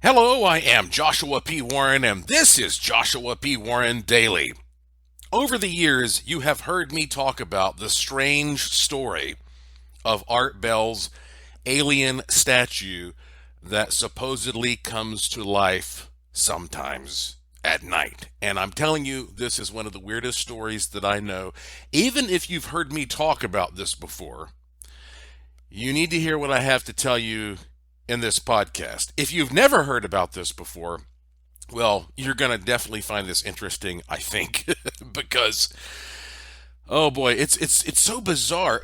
Hello, I am Joshua P. Warren, and this is Joshua P. Warren Daily. Over the years, you have heard me talk about the strange story of Art Bell's alien statue that supposedly comes to life sometimes at night. And I'm telling you, this is one of the weirdest stories that I know. Even if you've heard me talk about this before, you need to hear what I have to tell you in this podcast. If you've never heard about this before, well, you're going to definitely find this interesting, I think, because oh boy, it's so bizarre.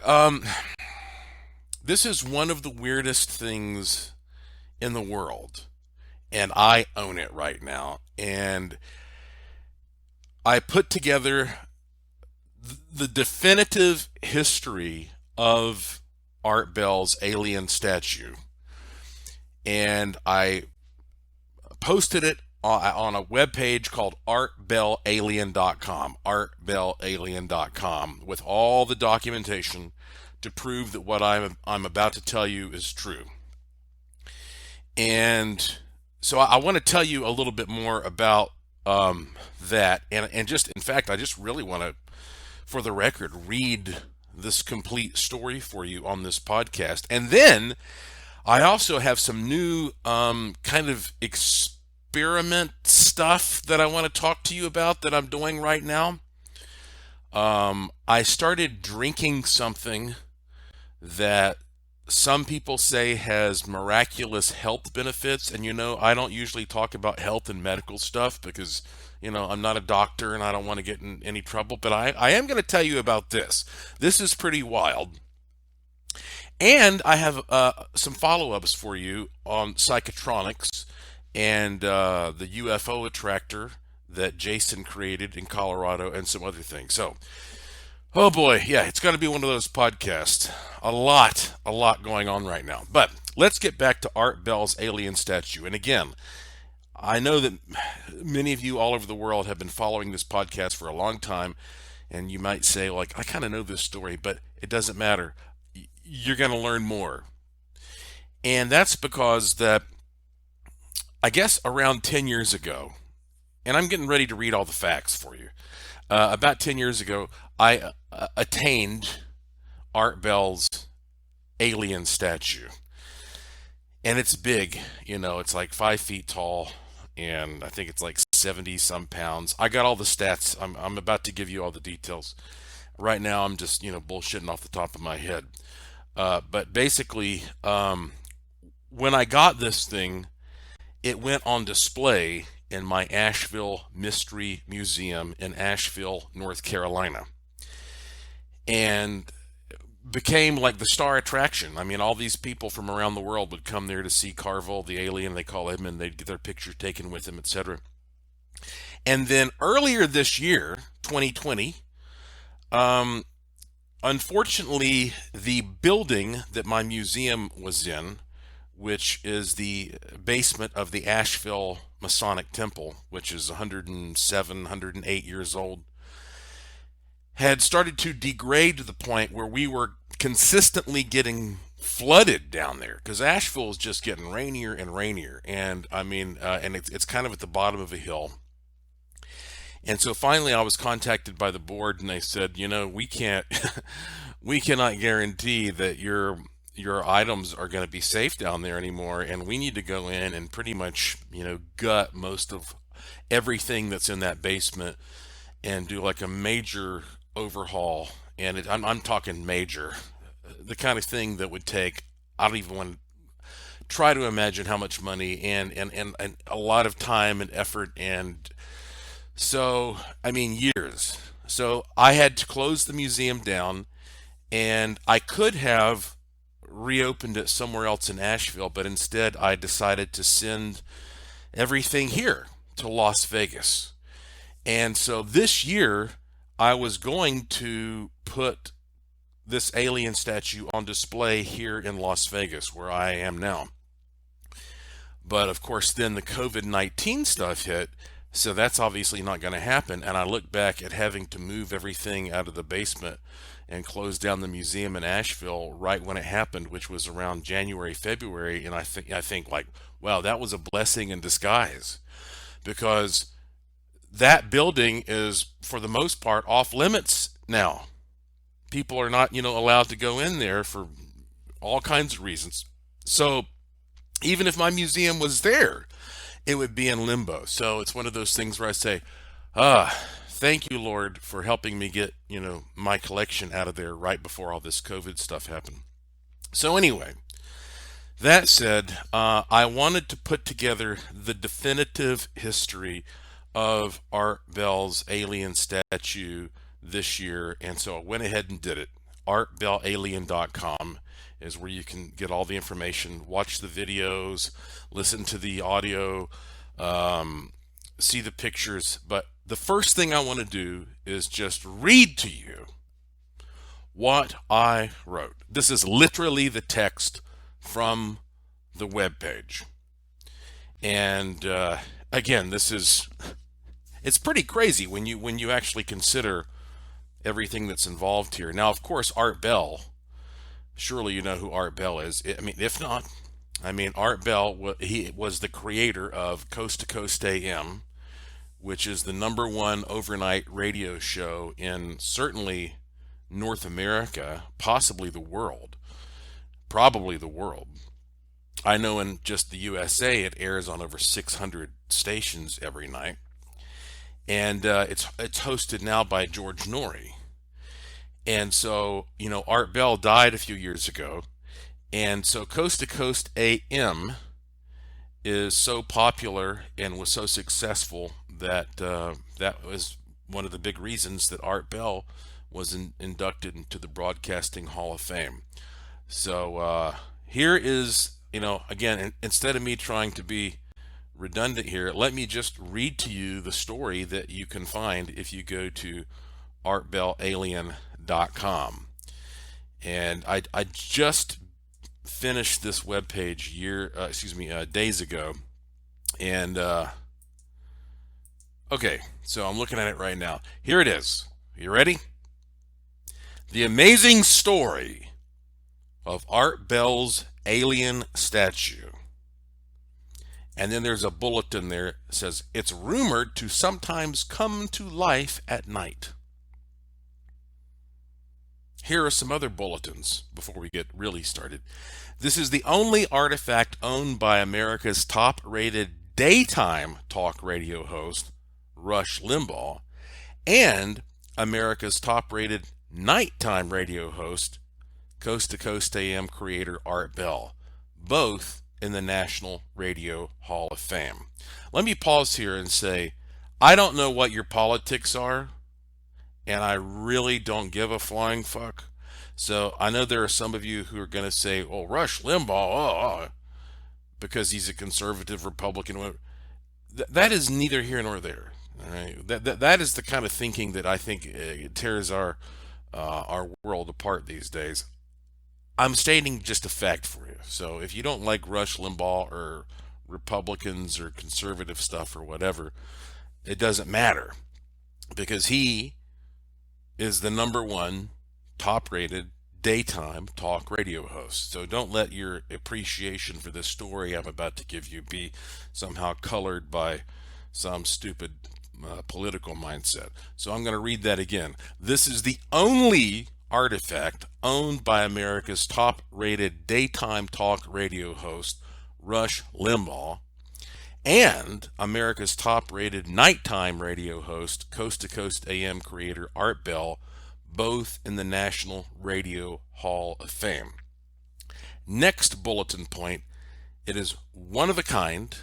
This is one of the weirdest things in the world, and I own it right now. And I put together the definitive history of Art Bell's alien statue, and I posted it on a web page called artbellalien.com, artbellalien.com, with all the documentation to prove that what I'm about to tell you is true. And so I want to tell you a little bit more about that, and just in fact, I just really want to, for the record, read this complete story for you on this podcast, and then I also have some new kind of experiment stuff that I want to talk to you about that I'm doing right now. I started drinking something that some people say has miraculous health benefits. And I don't usually talk about health and medical stuff because, I'm not a doctor and I don't want to get in any trouble. But I am going to tell you about this. This is pretty wild. And I have some follow-ups for you on psychotronics and the UFO attractor that Jason created in Colorado and some other things. So, oh boy, yeah, it's going to be one of those podcasts. A lot going on right now. But let's get back to Art Bell's alien statue. And again, I know that many of you all over the world have been following this podcast for a long time, and you might say, like, I kind of know this story, but it doesn't matter. You're going to learn more. And that's because that, I guess around 10 years ago, and I'm getting ready to read all the facts for you. About 10 years ago, I attained Art Bell's alien statue. And it's big, it's like 5 feet tall, and I think it's like 70 some pounds. I got all the stats. I'm about to give you all the details. Right now, I'm just, bullshitting off the top of my head. But basically, when I got this thing, it went on display in my Asheville Mystery Museum in Asheville, North Carolina, and became like the star attraction. I mean, all these people from around the world would come there to see Carvel, the alien, they call him, and they'd get their picture taken with him, etc. And then earlier this year, 2020, unfortunately, the building that my museum was in, which is the basement of the Asheville Masonic Temple, which is 107, 108 years old, had started to degrade to the point where we were consistently getting flooded down there because Asheville is just getting rainier and rainier. And I mean, and it's kind of at the bottom of a hill. And so finally I was contacted by the board and they said, we can't, we cannot guarantee that your items are going to be safe down there anymore, and we need to go in and pretty much, gut most of everything that's in that basement and do like a major overhaul. And I'm talking major, the kind of thing that would take, I don't even want to try to imagine how much money and a lot of time and effort. And so, I mean, years. So I had to close the museum down, and I could have reopened it somewhere else in Asheville, but instead I decided to send everything here to Las Vegas. And so this year I was going to put this alien statue on display here in Las Vegas, where I am now. But of course, then the COVID-19 stuff hit, so that's obviously not going to happen. And I look back at having to move everything out of the basement and closed down the museum in Asheville right when it happened, which was around January, February. And I think like, wow, that was a blessing in disguise, because that building is for the most part off limits now. People are not, allowed to go in there for all kinds of reasons. So even if my museum was there, it would be in limbo. So it's one of those things where I say, thank you, Lord, for helping me get, my collection out of there right before all this COVID stuff happened. So anyway, that said, I wanted to put together the definitive history of Art Bell's alien statue this year, and so I went ahead and did it. ArtBellAlien.com is where you can get all the information, watch the videos, listen to the audio, see the pictures. But the first thing I want to do is just read to you what I wrote. This is literally the text from the web page. And again, it's pretty crazy when you actually consider everything that's involved here. Now, of course, Art Bell, surely you know who Art Bell is. If not, Art Bell, he was the creator of Coast to Coast AM, which is the #1 overnight radio show in certainly North America, possibly the world, probably the world. I know in just the USA it airs on over 600 stations every night. And it's hosted now by George Norrie. And so, Art Bell died a few years ago. And so Coast to Coast AM is so popular and was so successful that that was one of the big reasons that Art Bell was inducted into the Broadcasting Hall of Fame. So here is, again, instead of me trying to be redundant here, let me just read to you the story that you can find if you go to artbellalien.com. And I just finished this webpage days ago. And okay, so I'm looking at it right now. Here it is. You ready? The amazing story of Art Bell's alien statue. And then there's a bulletin there that says, it's rumored to sometimes come to life at night. Here are some other bulletins before we get really started. This is the only artifact owned by America's top-rated daytime talk radio host, Rush Limbaugh, and America's top-rated nighttime radio host, Coast to Coast AM creator Art Bell, both in the National Radio Hall of Fame. Let me pause here and say, I don't know what your politics are, and I really don't give a flying fuck. So I know there are some of you who are going to say, oh, Rush Limbaugh, because he's a conservative Republican. That is neither here nor there. All right? That is the kind of thinking that I think tears our world apart these days. I'm stating just a fact for you. So if you don't like Rush Limbaugh or Republicans or conservative stuff or whatever, it doesn't matter, because he is the #1 top-rated daytime talk radio host. So don't let your appreciation for this story I'm about to give you be somehow colored by some stupid political mindset. So I'm going to read that again. This is the only artifact owned by America's top-rated daytime talk radio host, Rush Limbaugh, and America's top-rated nighttime radio host, Coast to Coast AM creator Art Bell, both in the National Radio Hall of Fame. Next bulletin point, it is one of a kind,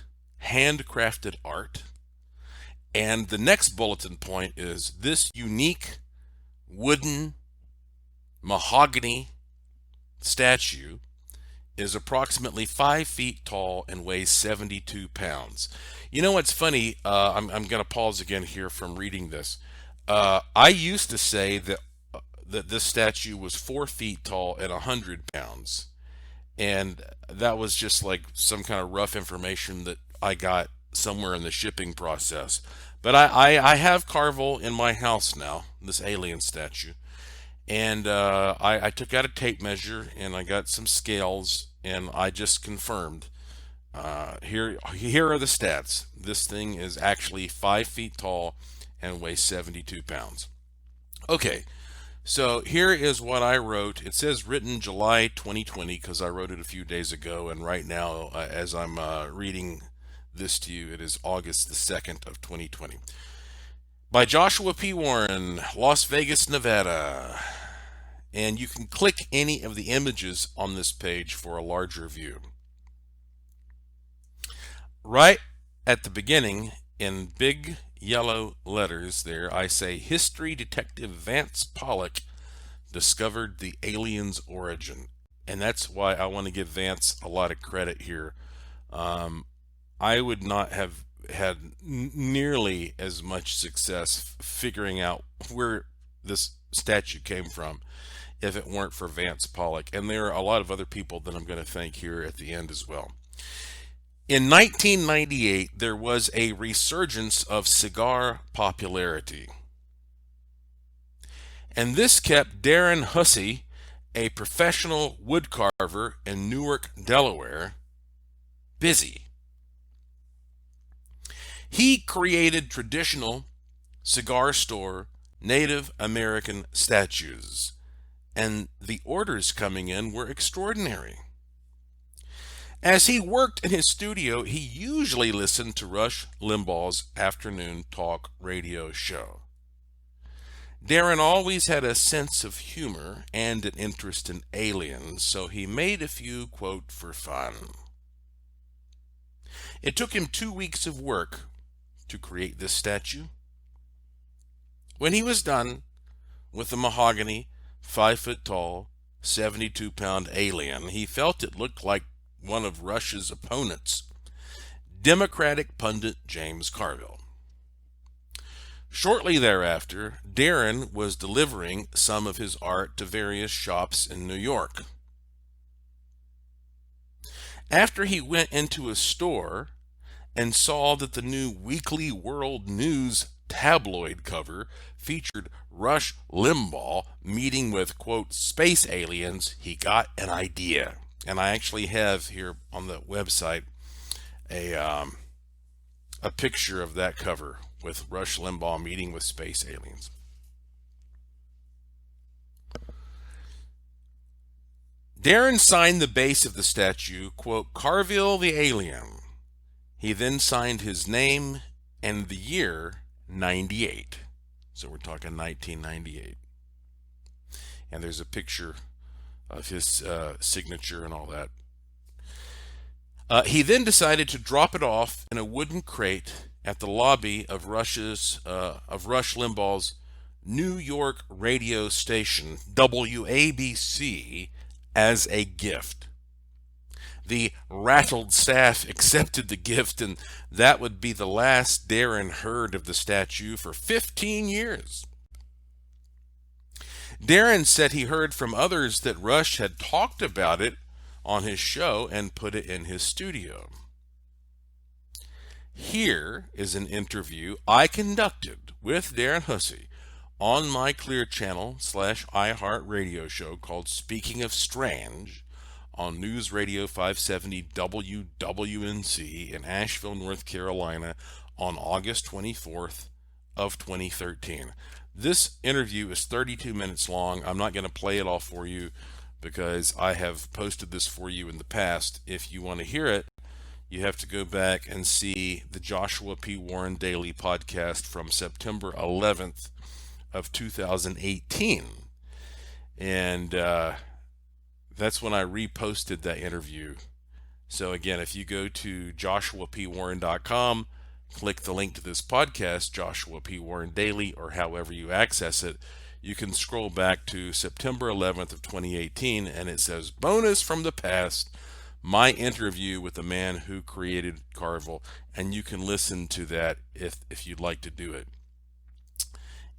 handcrafted art. And the next bulletin point is this unique wooden mahogany statue is approximately 5 feet tall and weighs 72 pounds. You know what's funny? I'm going to pause again here from reading this. I used to say that this statue was 4 feet tall and 100 pounds. And that was just like some kind of rough information that I got somewhere in the shipping process. But I have Carvel in my house now, this alien statue. And I took out a tape measure and I got some scales and I just confirmed. Here are the stats. This thing is actually 5 feet tall and weighs 72 pounds. Okay, so here is what I wrote. It says written July 2020 because I wrote it a few days ago, and right now, as I'm reading this to you, it is August the 2nd of 2020. By Joshua P. Warren, Las Vegas, Nevada. And you can click any of the images on this page for a larger view. Right at the beginning, in big yellow letters there, I say History Detective Vance Pollock discovered the alien's origin. And that's why I want to give Vance a lot of credit here. I would not have had nearly as much success figuring out where this statue came from if it weren't for Vance Pollock. And there are a lot of other people that I'm going to thank here at the end as well. In 1998, there was a resurgence of cigar popularity. And this kept Darren Hussey, a professional woodcarver in Newark, Delaware, busy. He created traditional cigar store Native American statues, and the orders coming in were extraordinary. As he worked in his studio, he usually listened to Rush Limbaugh's afternoon talk radio show. Darren always had a sense of humor and an interest in aliens, so he made a few, quote, for fun. It took him 2 weeks of work to create this statue. When he was done with the mahogany, 5-foot-tall, 72-pound alien, he felt it looked like one of Rush's opponents, Democratic pundit James Carville. Shortly thereafter, Darren was delivering some of his art to various shops in New York. After he went into a store and saw that the new Weekly World News tabloid cover featured Rush Limbaugh meeting with, quote, space aliens, he got an idea. And I actually have here on the website a picture of that cover with Rush Limbaugh meeting with space aliens. Darren signed the base of the statue, quote, Carville the Alien. He then signed his name and the year 98. So we're talking 1998. And there's a picture of his signature and all that. He then decided to drop it off in a wooden crate at the lobby of Rush Limbaugh's New York radio station, WABC, as a gift. The rattled staff accepted the gift, and that would be the last Darren heard of the statue for 15 years. Darren said he heard from others that Rush had talked about it on his show and put it in his studio. Here is an interview I conducted with Darren Hussey on my Clear Channel / iHeart radio show called Speaking of Strange on News Radio 570 WWNC in Asheville, North Carolina on August 24th of 2013. This interview is 32 minutes long. I'm not going to play it all for you because I have posted this for you in the past. If you want to hear it, you have to go back and see the Joshua P. Warren Daily podcast from September 11th of 2018. And that's when I reposted that interview. So again, if you go to joshuapwarren.com, click the link to this podcast, Joshua P. Warren Daily, or however you access it, you can scroll back to September 11th of 2018, and it says, bonus from the past, my interview with the man who created Carville, and you can listen to that if you'd like to do it.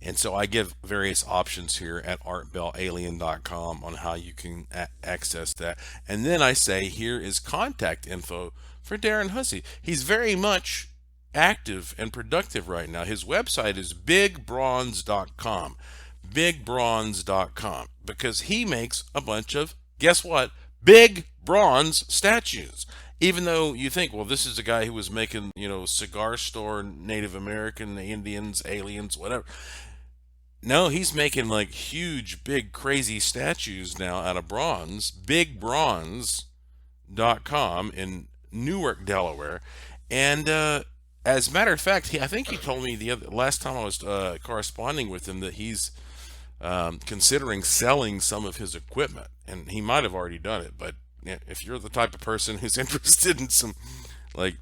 And so I give various options here at artbellalien.com on how you can access that. And then I say, here is contact info for Darren Hussey. He's very much active and productive right now. His website is bigbronze.com. bigbronze.com, because he makes a bunch of, guess what, big bronze statues. Even though you think, well, this is a guy who was making, cigar store, Native American, Indians, aliens, whatever. No, he's making like huge, big, crazy statues now out of bronze. Bigbronze.com in Newark, Delaware. And as a matter of fact, I think he told me last time I was corresponding with him that he's considering selling some of his equipment, and he might have already done it. But if you're the type of person who's interested in some like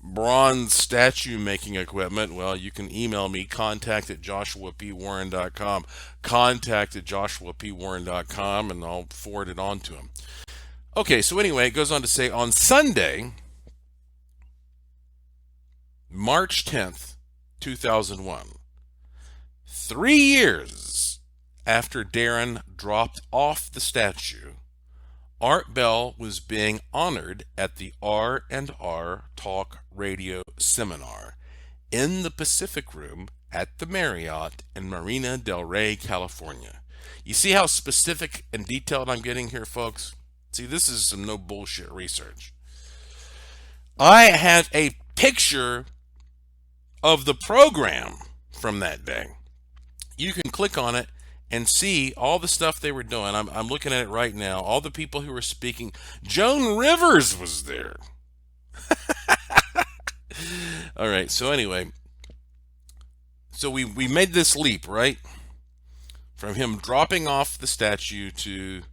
bronze statue making equipment, well, you can email me, contact@joshuapwarren.com, contact@joshuapwarren.com, and I'll forward it on to him. Okay, so anyway, it goes on to say on Sunday, March 10th, 2001, 3 years after Darren dropped off the statue, Art Bell was being honored at the R&R Talk Radio Seminar in the Pacific Room at the Marriott in Marina del Rey, California. You see how specific and detailed I'm getting here, folks? See, this is some no bullshit research. I have a picture of the program from that day. You can click on it and see all the stuff they were doing. I'm looking at it right now. All the people who were speaking. Joan Rivers was there. All right. So anyway, so we made this leap, right? From him dropping off the statue to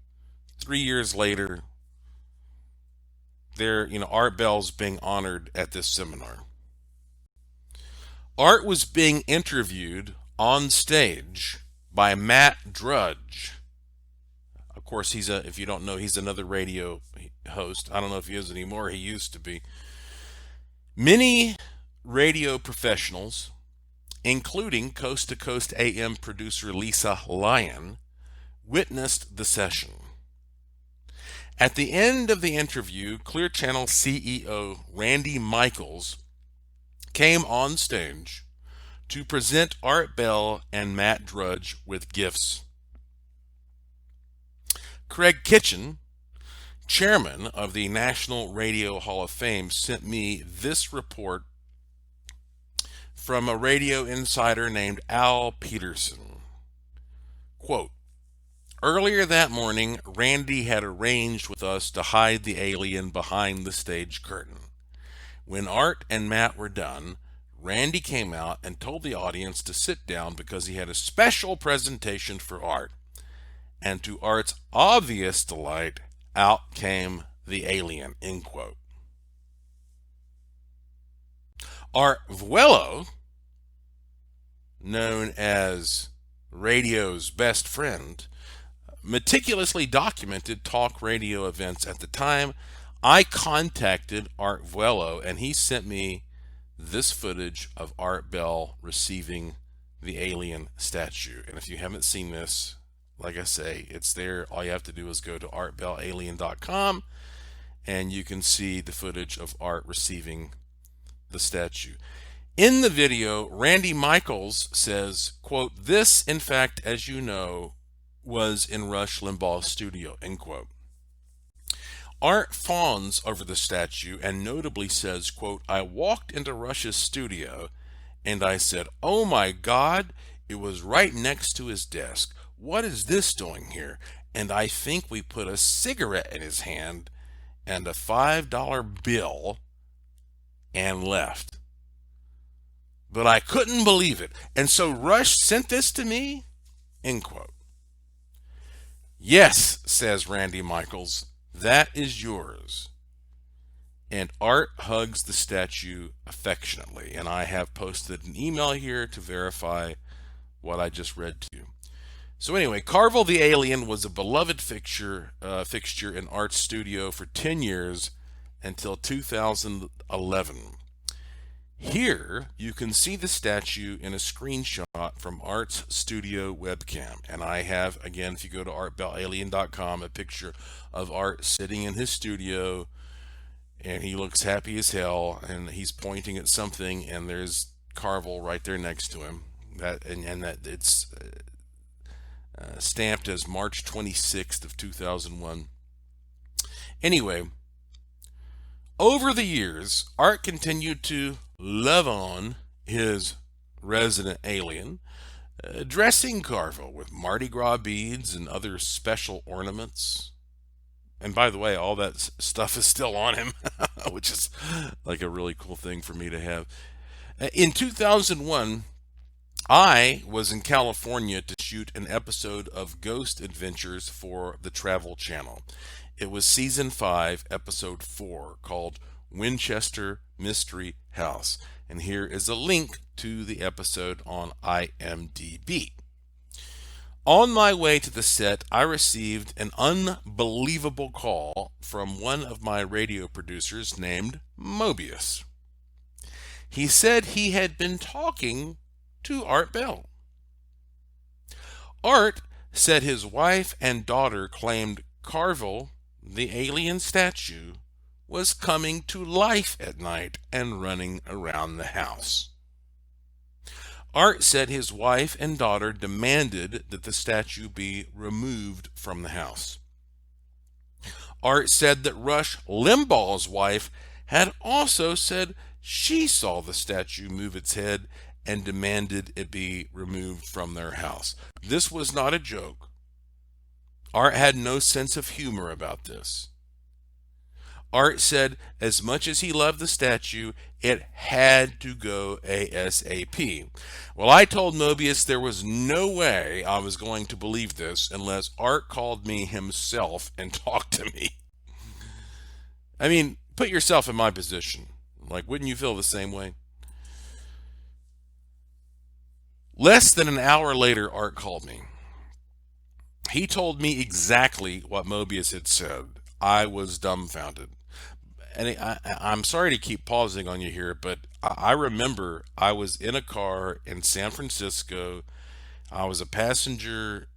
3 years later, there, Art Bell's being honored at this seminar. Art was being interviewed on stage by Matt Drudge. Of course, if you don't know, he's another radio host. I don't know if he is anymore. He used to be. Many radio professionals, including Coast to Coast AM producer Lisa Lyon, witnessed the session. At the end of the interview, Clear Channel CEO Randy Michaels came on stage to present Art Bell and Matt Drudge with gifts. Craig Kitchen, chairman of the National Radio Hall of Fame, sent me this report from a radio insider named Al Peterson. Quote, earlier that morning, Randy had arranged with us to hide the alien behind the stage curtain. When Art and Matt were done, Randy came out and told the audience to sit down because he had a special presentation for Art. And to Art's obvious delight, out came the alien, end quote. Art Vuelo, known as radio's best friend, meticulously documented talk radio events at the time. I contacted Art Vuelo, and he sent me this footage of Art Bell receiving the alien statue. And if you haven't seen this, like I say, it's there. All you have to do is go to artbellalien.com, and you can see the footage of Art receiving the statue. In the video, Randy Michaels says, quote, this, in fact, as you know, was in Rush Limbaugh's studio, end quote. Art fawns over the statue and notably says, quote, I walked into Rush's studio and I said, oh my God, it was right next to his desk. What is this doing here? And I think we put a cigarette in his hand and a $5 bill and left. But I couldn't believe it. And so Rush sent this to me, end quote. Yes, says Randy Michaels, that is yours. And Art hugs the statue affectionately. And I have posted an email here to verify what I just read to you. So anyway, Carvel the Alien was a beloved fixture in Art's studio for 10 years until 2011. Here you can see the statue in a screenshot from Art's studio webcam. And I have, again, if you go to artbellalien.com, a picture of Art sitting in his studio, and he looks happy as hell, and he's pointing at something, and there's Carvel right there next to him. That it's stamped as March 26th of 2001. Anyway, over the years, Art continued to love on his resident alien, dressing Carville with Mardi Gras beads and other special ornaments. And by the way, all that stuff is still on him, which is like a really cool thing for me to have. In 2001, I was in California to shoot an episode of Ghost Adventures for the Travel Channel. It was season 5, episode 4, called Winchester Mystery House. And here is a link to the episode on IMDb. On my way to the set, I received an unbelievable call from one of my radio producers named Mobius. He said he had been talking to Art Bell. Art said his wife and daughter claimed Carville, the alien statue, was coming to life at night and running around the house. Art said his wife and daughter demanded that the statue be removed from the house. Art said that Rush Limbaugh's wife had also said she saw the statue move its head and demanded it be removed from their house. This was not a joke. Art had no sense of humor about this. Art said as much as he loved the statue, it had to go ASAP. Well, I told Mobius there was no way I was going to believe this unless Art called me himself and talked to me. I mean, put yourself in my position. Like, wouldn't you feel the same way? Less than an hour later, Art called me. He told me exactly what Mobius had said. I was dumbfounded. And I'm sorry to keep pausing on you here, but I remember I was in a car in San Francisco. I was a passenger.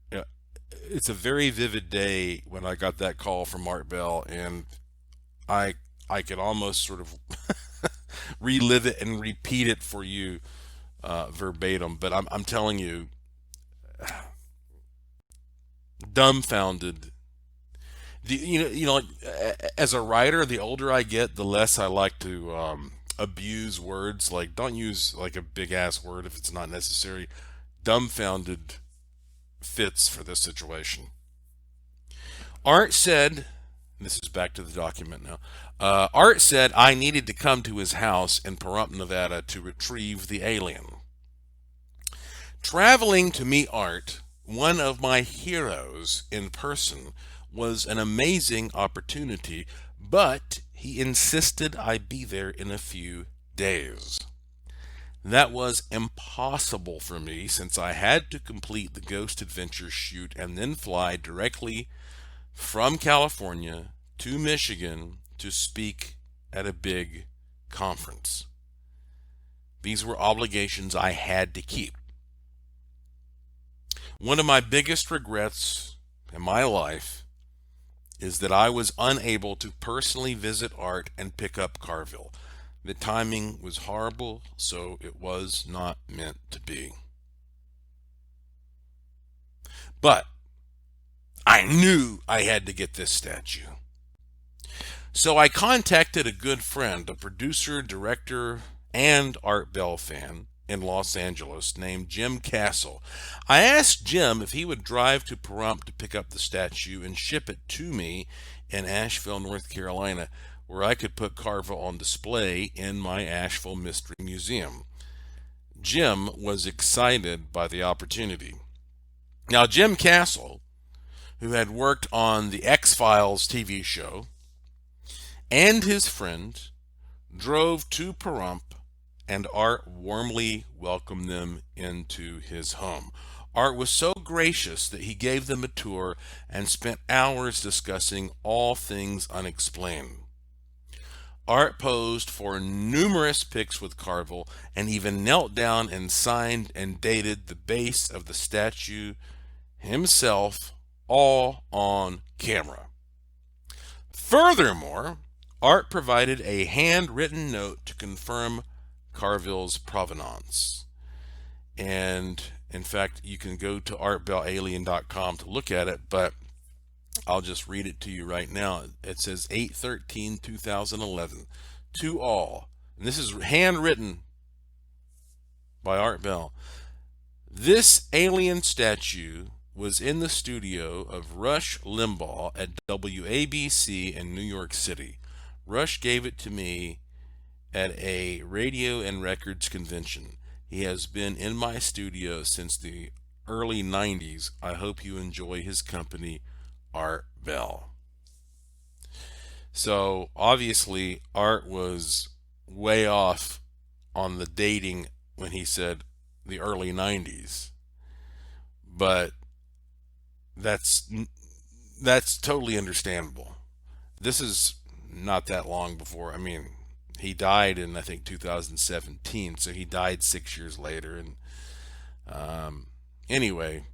It's a very vivid day when I got that call from Art Bell, and I could almost sort of relive it and repeat it for you verbatim. But I'm telling you, dumbfounded. Like, as a writer, the older I get, the less I like to abuse words. Like, don't use like a big ass word if it's not necessary. Dumbfounded fits for this situation. Art said, this is back to the document now. Art said I needed to come to his house in Pahrump, Nevada to retrieve the alien. Traveling to meet Art, one of my heroes in person, was an amazing opportunity, but he insisted I be there in a few days. That was impossible for me since I had to complete the Ghost Adventure shoot and then fly directly from California to Michigan to speak at a big conference. These were obligations I had to keep. One of my biggest regrets in my life is that I was unable to personally visit Art and pick up Carville. The timing was horrible, so it was not meant to be. But I knew I had to get this statue. So I contacted a good friend, a producer, director, and Art Bell fan in Los Angeles named Jim Castle. I asked Jim if he would drive to Pahrump to pick up the statue and ship it to me in Asheville, North Carolina, where I could put Carville on display in my Asheville Mystery Museum. Jim was excited by the opportunity. Now, Jim Castle, who had worked on the X-Files TV show, and his friend drove to Pahrump, and Art warmly welcomed them into his home. Art was so gracious that he gave them a tour and spent hours discussing all things unexplained. Art posed for numerous pics with Carville and even knelt down and signed and dated the base of the statue himself, all on camera. Furthermore, Art provided a handwritten note to confirm Carville's provenance. And In fact, you can go to artbellalien.com to look at it, but I'll just read it to you right now. It says 8/13/2011 to all, and this is handwritten by Art Bell. This alien statue was in the studio of Rush Limbaugh at WABC in New York City. Rush gave it to me at a radio and records convention. He has been in my studio since the early 90s. I hope you enjoy his company, Art Bell. So obviously Art was way off on the dating when he said the early 90s, but that's totally understandable. This is not that long before. I mean, he died in, I think, 2017, so he died 6 years later. And anyway,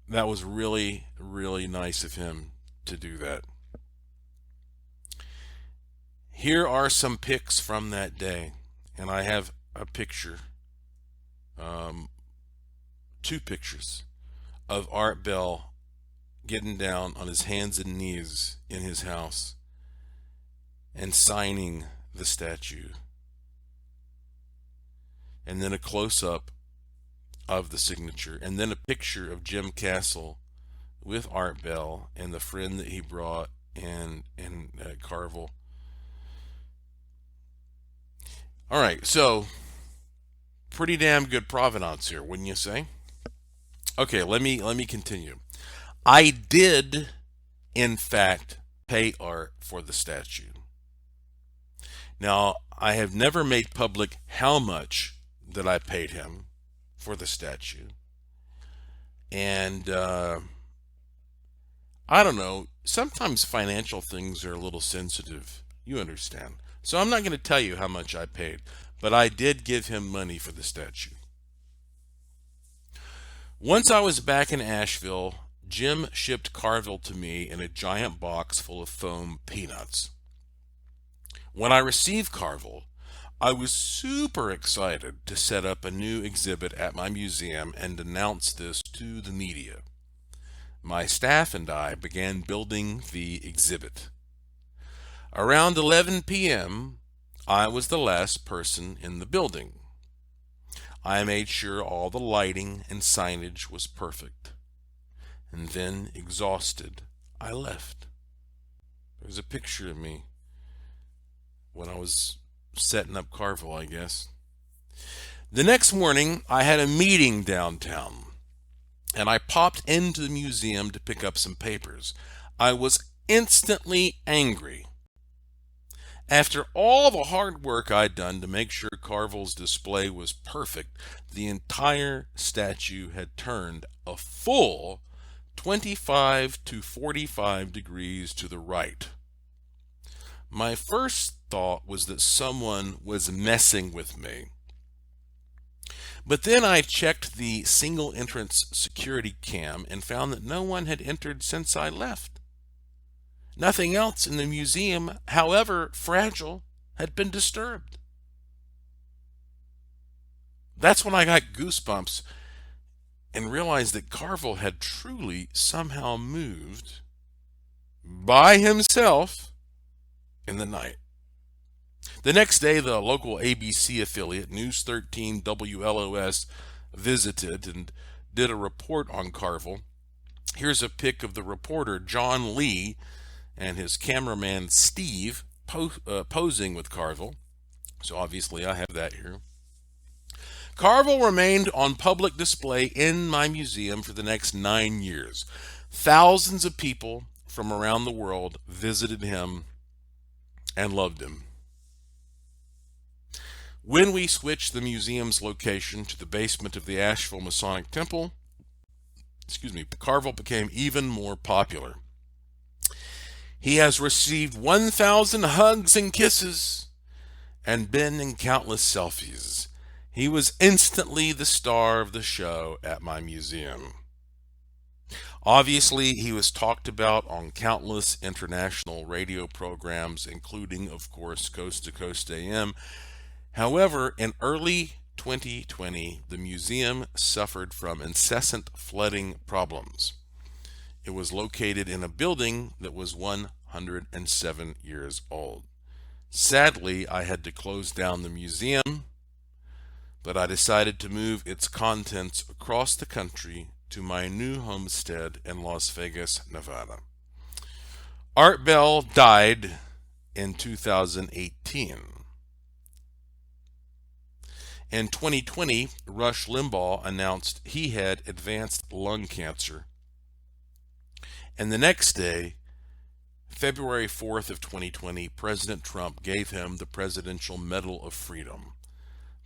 that was really, really nice of him to do that. Here are some pics from that day, and I have a picture, two pictures of Art Bell getting down on his hands and knees in his house and signing the statue, and then a close-up of the signature, and then a picture of Jim Castle with Art Bell and the friend that he brought and Carville. All right, so pretty damn good provenance here, wouldn't you say? Okay, let me continue. I did, in fact, pay Art for the statue. Now, I have never made public how much that I paid him for the statue. And I don't know, sometimes financial things are a little sensitive. You understand. So I'm not going to tell you how much I paid, but I did give him money for the statue. Once I was back in Asheville, Jim shipped Carville to me in a giant box full of foam peanuts. When I received Carville, I was super excited to set up a new exhibit at my museum and announce this to the media. My staff and I began building the exhibit. Around 11 p.m., I was the last person in the building. I made sure all the lighting and signage was perfect. And then, exhausted, I left. There's a picture of me when I was setting up Carville, I guess. The next morning, I had a meeting downtown, and I popped into the museum to pick up some papers. I was instantly angry. After all the hard work I'd done to make sure Carville's display was perfect, the entire statue had turned a full 25 to 45 degrees to the right. My first thought was that someone was messing with me. But then I checked the single entrance security cam and found that no one had entered since I left. Nothing else in the museum, however fragile, had been disturbed. That's when I got goosebumps and realized that Carville had truly somehow moved by himself in the night. The next day, the local ABC affiliate, News 13 WLOS, visited and did a report on Carville. Here's a pic of the reporter, John Lee, and his cameraman, Steve, posing with Carville. So obviously I have that here. Carville remained on public display in my museum for the next 9 years. Thousands of people from around the world visited him and loved him. When we switched the museum's location to the basement of the Asheville Masonic Temple, Carville became even more popular. He has received 1,000 hugs and kisses and been in countless selfies. He was instantly the star of the show at my museum. Obviously, he was talked about on countless international radio programs, including, of course, Coast to Coast AM. However, in early 2020, the museum suffered from incessant flooding problems. It was located in a building that was 107 years old. Sadly, I had to close down the museum, but I decided to move its contents across the country to my new homestead in Las Vegas, Nevada. Art Bell died in 2018. In 2020, Rush Limbaugh announced he had advanced lung cancer. And the next day, February 4th of 2020, President Trump gave him the Presidential Medal of Freedom,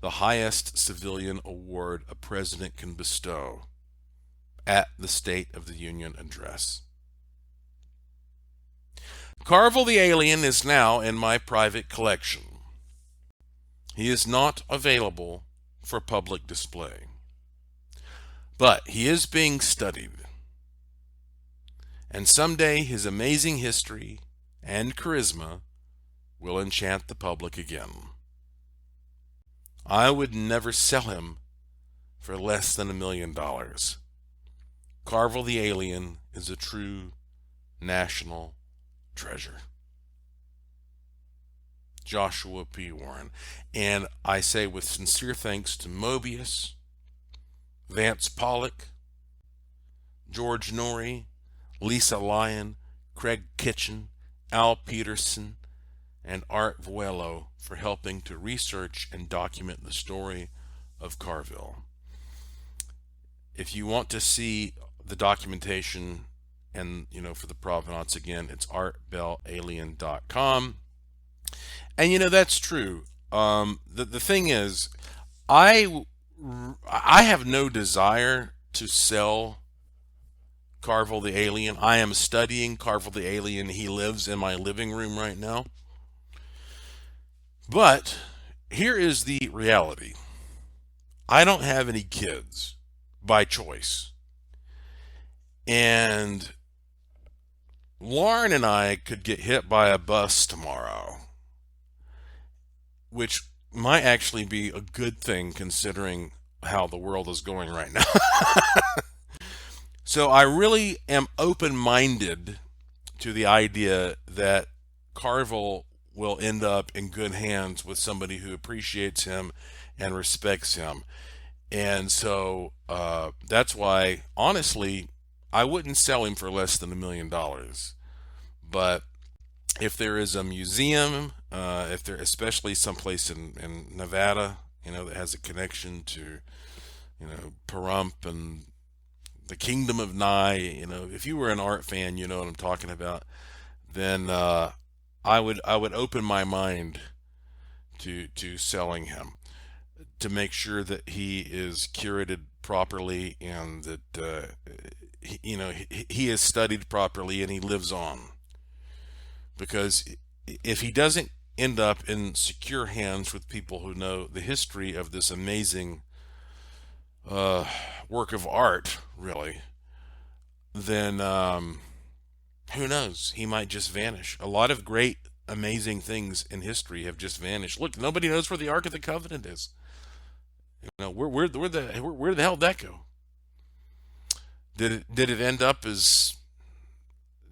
the highest civilian award a president can bestow, at the State of the Union address. Carvel the Alien is now in my private collection. He is not available for public display, but he is being studied. And someday his amazing history and charisma will enchant the public again. I would never sell him for less than $1 million. Carvel the Alien is a true national treasure. Joshua P. Warren. And I say with sincere thanks to Mobius, Vance Pollock, George Norrie, Lisa Lyon, Craig Kitchen, Al Peterson, and Art Vuelo for helping to research and document the story of Carvel. If you want to see the documentation and, for the provenance, again, it's artbellalien.com. And, that's true. The thing is, I have no desire to sell Carvel the Alien. I am studying Carvel the Alien. He lives in my living room right now. But here is the reality. I don't have any kids by choice. And Lauren and I could get hit by a bus tomorrow, which might actually be a good thing considering how the world is going right now. So I really am open-minded to the idea that Carvel will end up in good hands with somebody who appreciates him and respects him. And so that's why, honestly, I wouldn't sell him for less than $1 million. But if there is a museum, if there, especially someplace in Nevada, that has a connection to, Pahrump and the Kingdom of Nye, if you were an art fan, you know what I'm talking about, then I would open my mind to selling him, to make sure that he is curated properly and that he is studied properly and he lives on. Because if he doesn't end up in secure hands with people who know the history of this amazing work of art, really, then who knows? He might just vanish. A lot of great, amazing things in history have just vanished. Look, nobody knows where the Ark of the Covenant is. Where the hell did that go? Did it end up as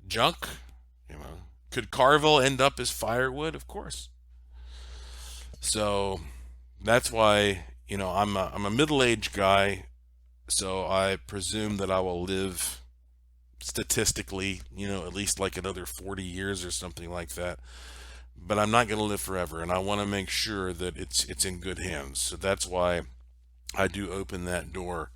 junk? Could Carvel end up as firewood? Of course. So that's why I'm a middle-aged guy, so I presume that I will live statistically, at least like another 40 years or something like that. But I'm not going to live forever, and I want to make sure that it's in good hands. So that's why I do open that door.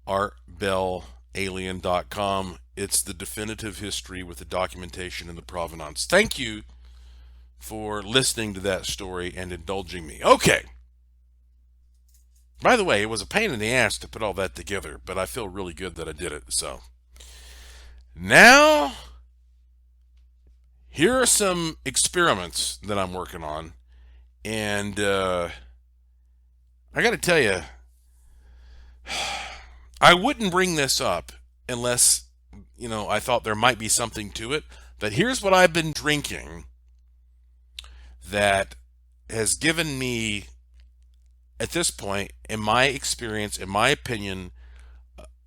artbellalien.com. It's the definitive history with the documentation and the provenance. Thank you for listening to that story and indulging me. Okay. By the way, it was a pain in the ass to put all that together, but I feel really good that I did it. So now, here are some experiments that I'm working on. And I got to tell you, I wouldn't bring this up unless, I thought there might be something to it. But here's what I've been drinking that has given me at this point, in my experience, in my opinion,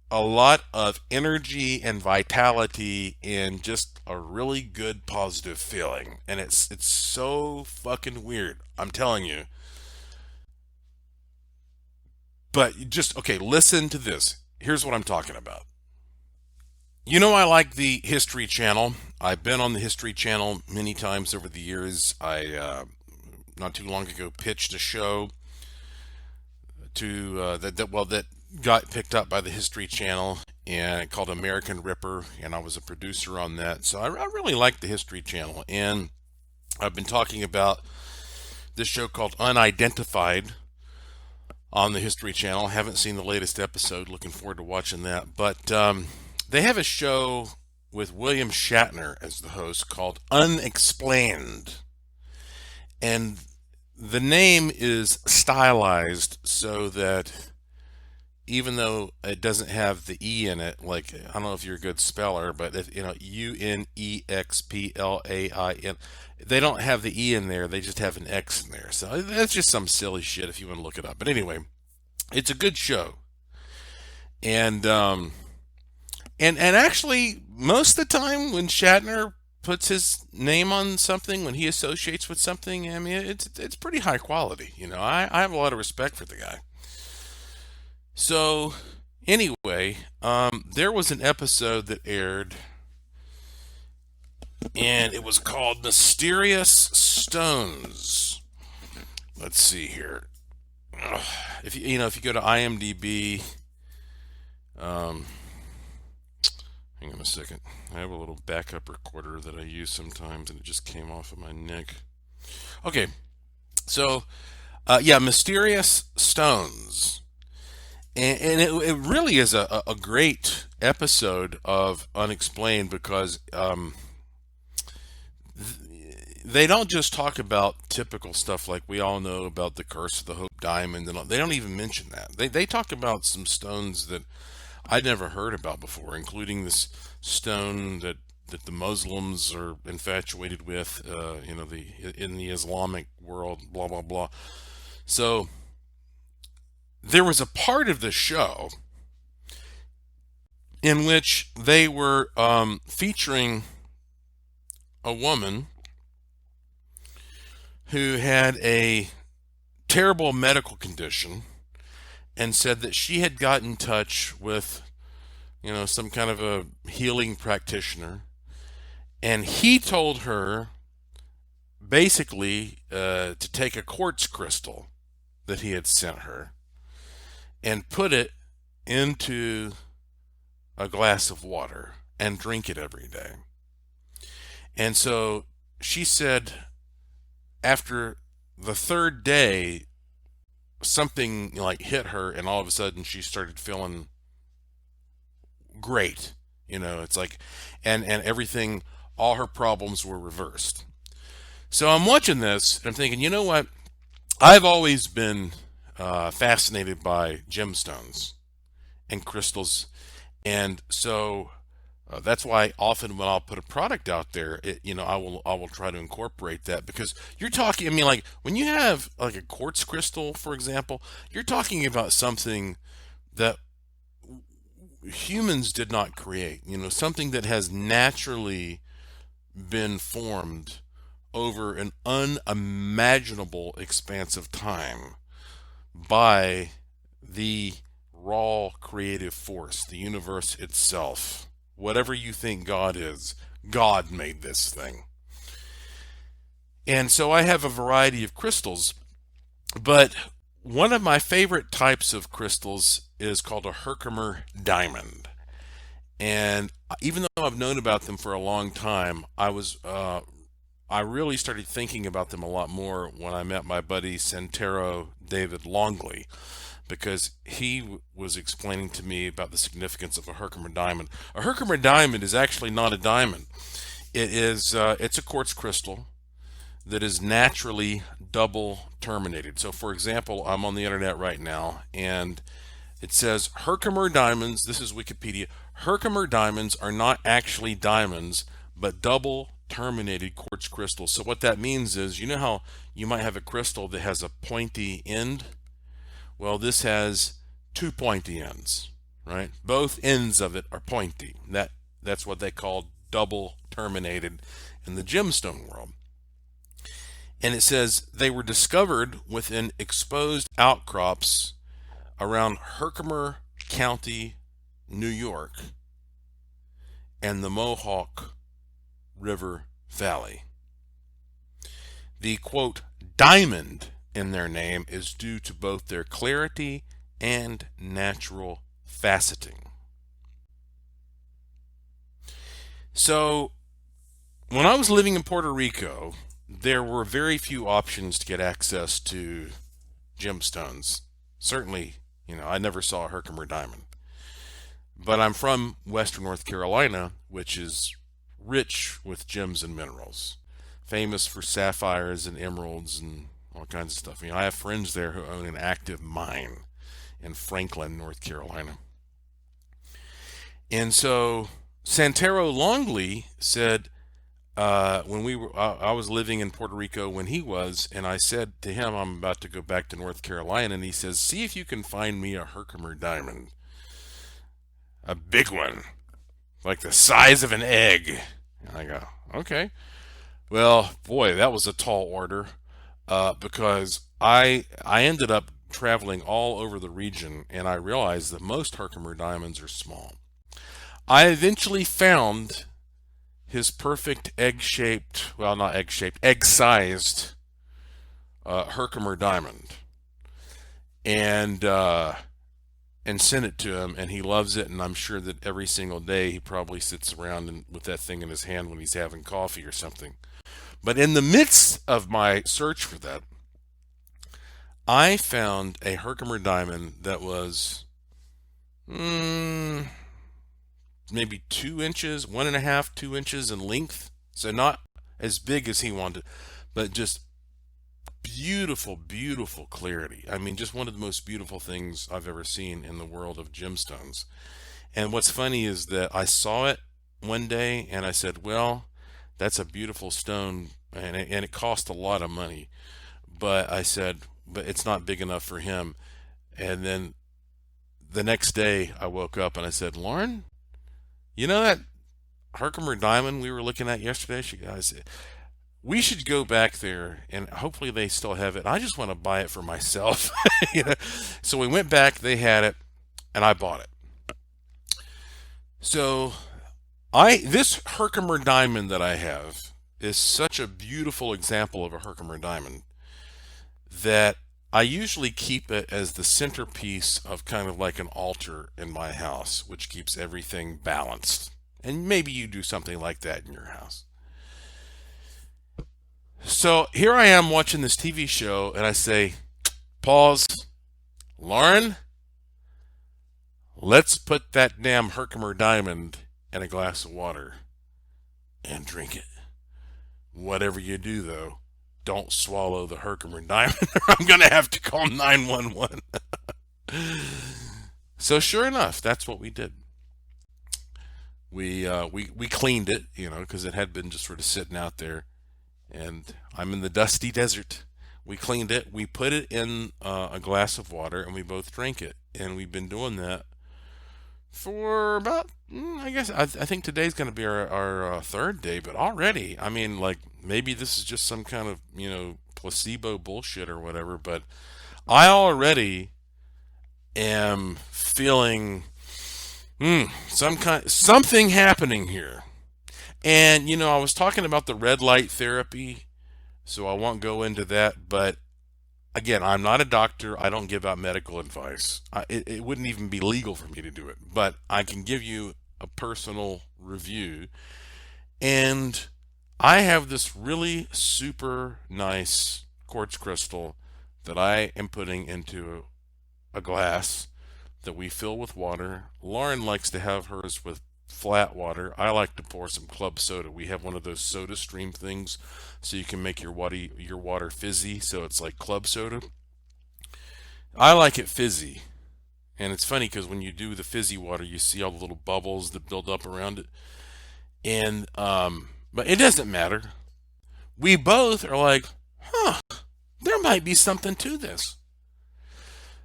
a lot of energy and vitality and just a really good positive feeling. And it's so fucking weird. I'm telling you. But just okay, listen to this. Here's what I'm talking about. You know, I like the History Channel. I've been on the History Channel many times over the years. I not too long ago pitched a show to that got picked up by the History Channel and called American Ripper, and I was a producer on that. So I really like the History Channel, and I've been talking about this show called Unidentified on the History Channel. Haven't seen the latest episode. Looking forward to watching that. But they have a show with William Shatner as the host called Unexplained. And the name is stylized so that even though it doesn't have the E in it, like, I don't know if you're a good speller, but if, Unexplain, they don't have the E in there, they just have an X in there. So that's just some silly shit if you want to look it up. But anyway, it's a good show. And and actually, most of the time when Shatner puts his name on something, when he associates with something, I mean, it's pretty high quality. I have a lot of respect for the guy. So anyway, there was an episode that aired, and it was called Mysterious Stones. Let's see here. If you go to IMDb, hang on a second. I have a little backup recorder that I use sometimes, and it just came off of my neck. Okay, so yeah, Mysterious Stones, and it really is a great episode of Unexplained because they don't just talk about typical stuff like we all know about the Curse of the Hope Diamond, and all. They don't even mention that. They talk about some stones that I'd never heard about before, including this stone that the Muslims are infatuated with, in the Islamic world, blah blah blah. So there was a part of the show in which they were featuring a woman who had a terrible medical condition and said that she had got in touch with, some kind of a healing practitioner, and he told her basically to take a quartz crystal that he had sent her and put it into a glass of water and drink it every day. And so she said after the third day, something like hit her, and all of a sudden she started feeling great. It's like, and everything, all her problems were reversed. So I'm watching this and I'm thinking, you know what? I've always been fascinated by gemstones and crystals, and so that's why often when I'll put a product out there, I will try to incorporate that, because you're talking. I mean, like when you have like a quartz crystal, for example, you're talking about something that humans did not create. Something that has naturally been formed over an unimaginable expanse of time by the raw creative force, the universe itself. Whatever you think God is, God made this thing. And so I have a variety of crystals, but one of my favorite types of crystals is called a Herkimer diamond. And even though I've known about them for a long time, I really started thinking about them a lot more when I met my buddy Santero David Longley, because he was explaining to me about the significance of a Herkimer diamond. A Herkimer diamond is actually not a diamond. It's a quartz crystal that is naturally double terminated. So for example, I'm on the internet right now and it says Herkimer diamonds, this is Wikipedia, Herkimer diamonds are not actually diamonds, but double terminated quartz crystals. So what that means is, you know how you might have a crystal that has a pointy end? Well, this has two pointy ends, right? Both ends of it are pointy. That's what they call double terminated in the gemstone world. And it says they were discovered within exposed outcrops around Herkimer County, New York, and the Mohawk River Valley. The quote, diamond in their name is due to both their clarity and natural faceting. So, when I was living in Puerto Rico, there were very few options to get access to gemstones. Certainly, I never saw a Herkimer diamond. But I'm from Western North Carolina, which is rich with gems and minerals, famous for sapphires and emeralds and all kinds of stuff. I have friends there who own an active mine in Franklin, North Carolina. And so Santero Longley said, when I was living in Puerto Rico when he was, and I said to him, I'm about to go back to North Carolina, and he says, see if you can find me a Herkimer diamond, a big one, like the size of an egg. And I go, okay. Well, boy, that was a tall order, because I ended up traveling all over the region, and I realized that most Herkimer diamonds are small. I eventually found his perfect egg-shaped, well, not egg-shaped, egg-sized Herkimer diamond, and sent it to him, and he loves it, and I'm sure that every single day he probably sits around with that thing in his hand when he's having coffee or something. But in the midst of my search for that, I found a Herkimer diamond that was maybe 2 inches, 1.5, 2 inches in length. So not as big as he wanted, but just beautiful, beautiful clarity. I mean, just one of the most beautiful things I've ever seen in the world of gemstones. And what's funny is that I saw it one day and I said, well, that's a beautiful stone, and it cost a lot of money. But I said, but it's not big enough for him. And then the next day I woke up and I said, Lauren, you know that Herkimer diamond we were looking at yesterday? I said, we should go back there, and hopefully they still have it. I just want to buy it for myself. So we went back, they had it, and I bought it. So this Herkimer diamond that I have is such a beautiful example of a Herkimer diamond that I usually keep it as the centerpiece of kind of like an altar in my house, which keeps everything balanced. And maybe you do something like that in your house. So here I am watching this TV show, and I say, pause, Lauren, let's put that damn Herkimer diamond in a glass of water and drink it. Whatever you do, though, don't swallow the Herkimer diamond, or I'm going to have to call 911. So sure enough, that's what we did. We cleaned it, because it had been just sort of sitting out there, and I'm in the dusty desert. We cleaned it, we put it in a glass of water, and we both drank it. And we've been doing that for about, I think today's going to be our third day, but already, I mean, like, maybe this is just some kind of, placebo bullshit or whatever, but I already am feeling something happening here. And I was talking about the red light therapy, so I won't go into that, but again, I'm not a doctor. I don't give out medical advice. It wouldn't even be legal for me to do it, but I can give you a personal review. And I have this really super nice quartz crystal that I am putting into a glass that we fill with water. Lauren likes to have hers with flat water. I like to pour some club soda. We have one of those soda stream things so you can make your water fizzy, so it's like club soda. I like it fizzy. And it's funny because when you do the fizzy water, you see all the little bubbles that build up around it. And but it doesn't matter. We both are like, there might be something to this.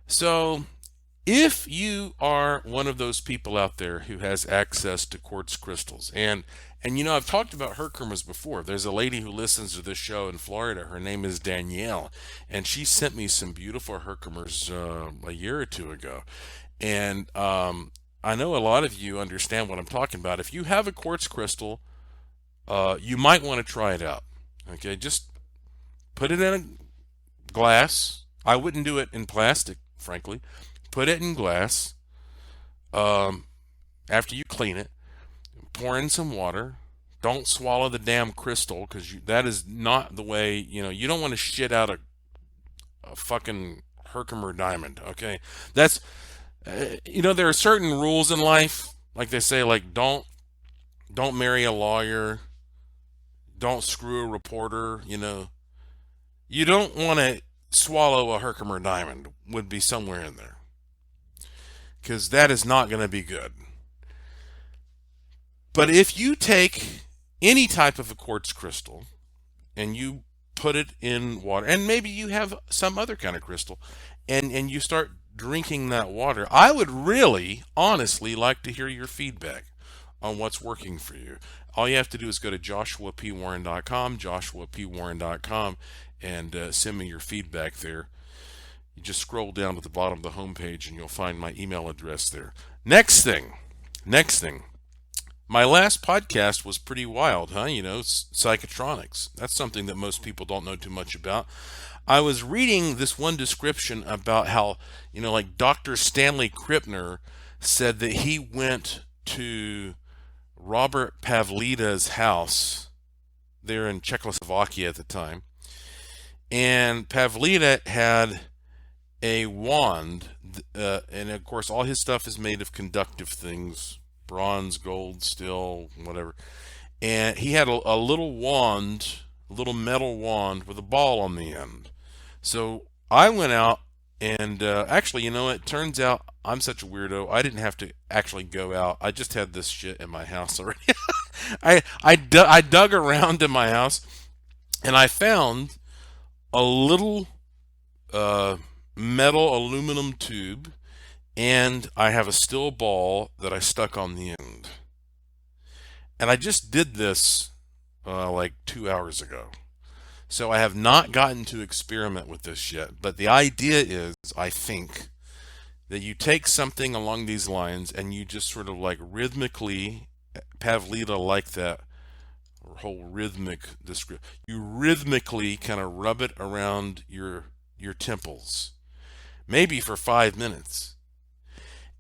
So if you are one of those people out there who has access to quartz crystals, and I've talked about Herkimer's before. There's a lady who listens to this show in Florida. Her name is Danielle, and she sent me some beautiful Herkimer's a year or two ago. And I know a lot of you understand what I'm talking about. If you have a quartz crystal, you might want to try it out. Okay, just put it in a glass. I wouldn't do it in plastic, frankly. Put it in glass. Um, After you clean it, pour in some water. Don't swallow the damn crystal, because that is not the way. You don't want to shit out a fucking Herkimer diamond. Okay, that's there are certain rules in life, like they say, like don't marry a lawyer, don't screw a reporter. You don't want to swallow a Herkimer diamond. Would be somewhere in there, because that is not going to be good. But if you take any type of a quartz crystal and you put it in water, and maybe you have some other kind of crystal, and you start drinking that water, I would really, honestly like to hear your feedback on what's working for you. All you have to do is go to joshuapwarren.com, joshuapwarren.com, and send me your feedback there. You just scroll down to the bottom of the homepage and you'll find my email address there. Next thing. My last podcast was pretty wild, huh? Psychotronics. That's something that most people don't know too much about. I was reading this one description about how, like Dr. Stanley Krippner said that he went to Robert Pavlita's house there in Czechoslovakia at the time. And Pavlita had a wand, and of course all his stuff is made of conductive things, bronze, gold, steel, whatever. And he had a little wand, a little metal wand with a ball on the end. So I went out and actually, it turns out I'm such a weirdo. I didn't have to actually go out. I just had this shit in my house already. I dug around in my house and I found a little metal aluminum tube, and I have a steel ball that I stuck on the end. And I just did this like 2 hours ago. So I have not gotten to experiment with this yet. But the idea is, I think, that you take something along these lines and you just sort of like rhythmically, Pavlita like that whole rhythmic description. You rhythmically kind of rub it around your temples, maybe for 5 minutes.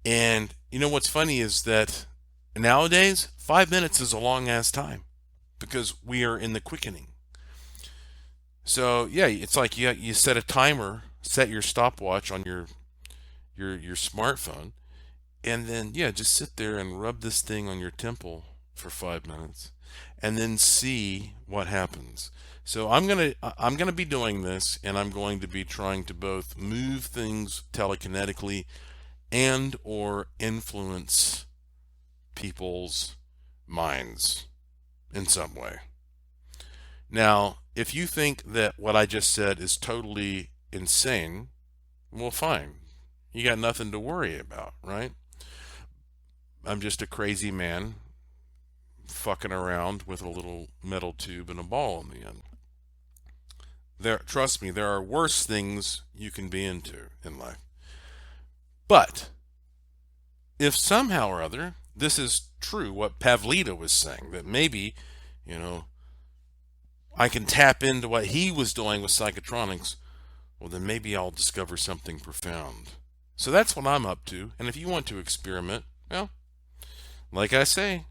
And what's funny is that nowadays 5 minutes is a long ass time because we are in the quickening. So yeah, it's like you set a timer, set your stopwatch on your smartphone, and then just sit there and rub this thing on your temple for 5 minutes and then see what happens. So I'm gonna be doing this, and I'm going to be trying to both move things telekinetically and or influence people's minds in some way. Now, if you think that what I just said is totally insane, well, fine. You got nothing to worry about, right? I'm just a crazy man fucking around with a little metal tube and a ball on the end. Trust me, there are worse things you can be into in life. But if somehow or other this is true, what Pavlita was saying, that maybe, I can tap into what he was doing with psychotronics, well, then maybe I'll discover something profound. So that's what I'm up to. And if you want to experiment, well, like I say,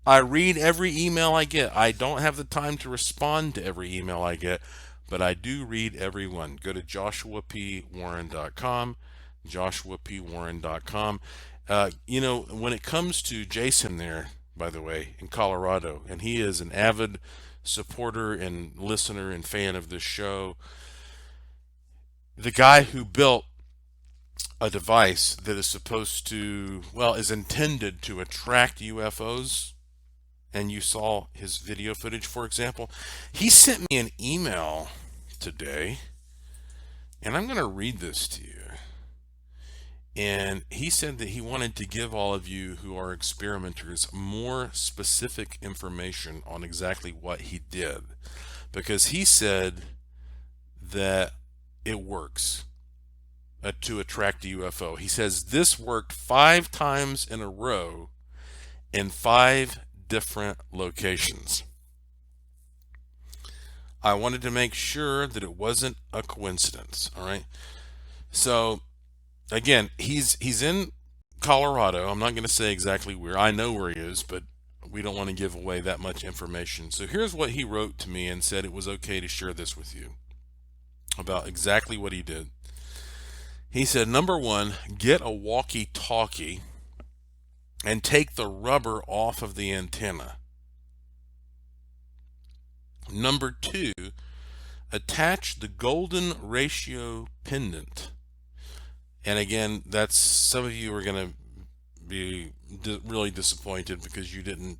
I read every email I get. I don't have the time to respond to every email I get, but I do read every one. Go to joshuapwarren.com, joshuapwarren.com. When it comes to Jason there, by the way, in Colorado, and he is an avid supporter and listener and fan of this show, the guy who built a device that is supposed to, is intended to attract UFOs, and you saw his video footage, for example, he sent me an email today, and I'm going to read this to you. And he said that he wanted to give all of you who are experimenters more specific information on exactly what he did, because he said that it works to attract a UFO. He says this worked 5 times in a row in 5 different locations. I wanted to make sure that it wasn't a coincidence. All right. So again, he's in Colorado. I'm not going to say exactly where. I know where he is, but we don't want to give away that much information. So here's what he wrote to me and said it was okay to share this with you about exactly what he did. He said, number one, get a walkie-talkie and take the rubber off of the antenna. Number two, attach the golden ratio pendant. And again, that's, some of you are going to be really disappointed because you didn't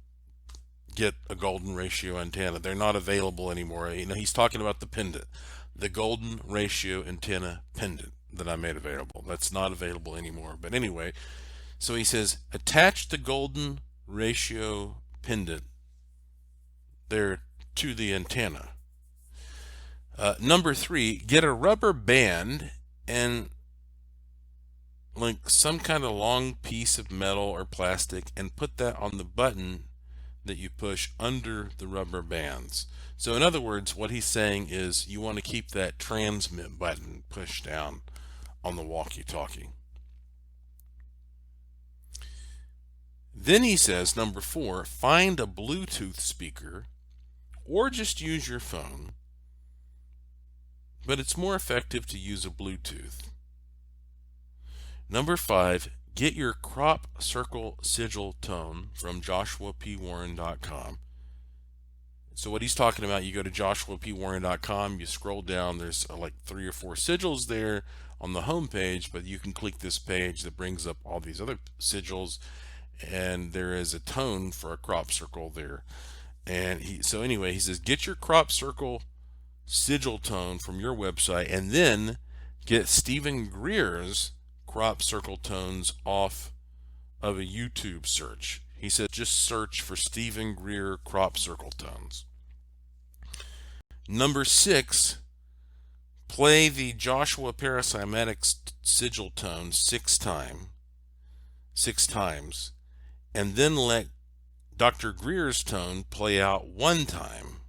get a golden ratio antenna. They're not available anymore. You know, he's talking about the pendant, the golden ratio antenna pendant that I made available. That's not available anymore. But anyway, so he says, attach the golden ratio pendant there to the antenna. Number three, get a rubber band and like some kind of long piece of metal or plastic and put that on the button that you push under the rubber bands. So in other words, what he's saying is you want to keep that transmit button pushed down on the walkie-talkie. Then he says, number four, find a Bluetooth speaker or just use your phone, but it's more effective to use a Bluetooth. Number five, get your crop circle sigil tone from joshuapwarren.com. So what he's talking about, you go to joshuapwarren.com, you scroll down, there's like 3 or 4 sigils there on the home page, but you can click this page that brings up all these other sigils, and there is a tone for a crop circle there. And he says, get your crop circle sigil tone from your website, and then get Stephen Greer's crop circle tones off of a YouTube search. He said just search for Stephen Greer crop circle tones. Number 6, play the Joshua Paracymatics sigil tone 6 times, and then let Dr. Greer's tone play out 1 time.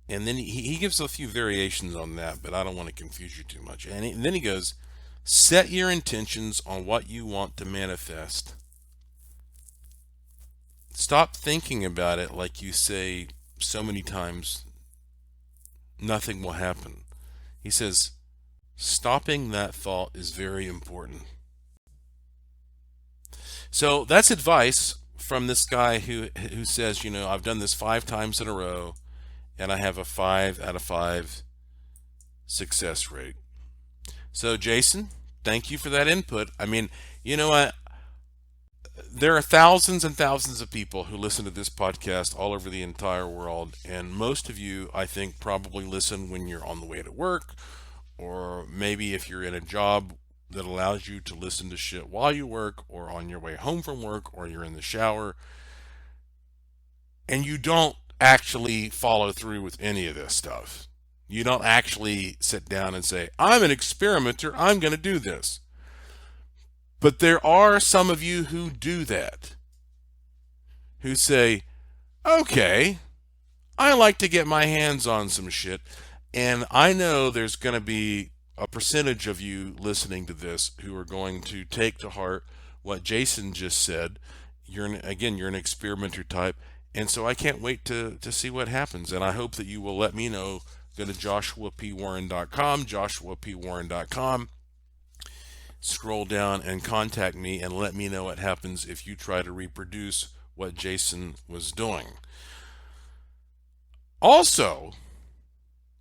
And then he gives a few variations on that, but I don't want to confuse you too much. And then he goes, set your intentions on what you want to manifest. Stop thinking about it like you say so many times, nothing will happen. He says, stopping that thought is very important. So that's advice from this guy who says, you know, I've done this 5 times in a row, and I have a 5 out of 5 success rate. So Jason, thank you for that input. I mean, you know what? There are thousands and thousands of people who listen to this podcast all over the entire world, and most of you, I think, probably listen when you're on the way to work, or maybe if you're in a job that allows you to listen to shit while you work, or on your way home from work, or you're in the shower, and you don't actually follow through with any of this stuff. You don't actually sit down and say, I'm an experimenter, I'm going to do this. But there are some of you who do that, who say, okay, I like to get my hands on some shit, and I know there's going to be a percentage of you listening to this who are going to take to heart what Jason just said. You're an experimenter type, and so I can't wait to see what happens, and I hope that you will let me know. Go to joshuapwarren.com, joshuapwarren.com. Scroll down and contact me and let me know what happens if you try to reproduce what Jason was doing. Also,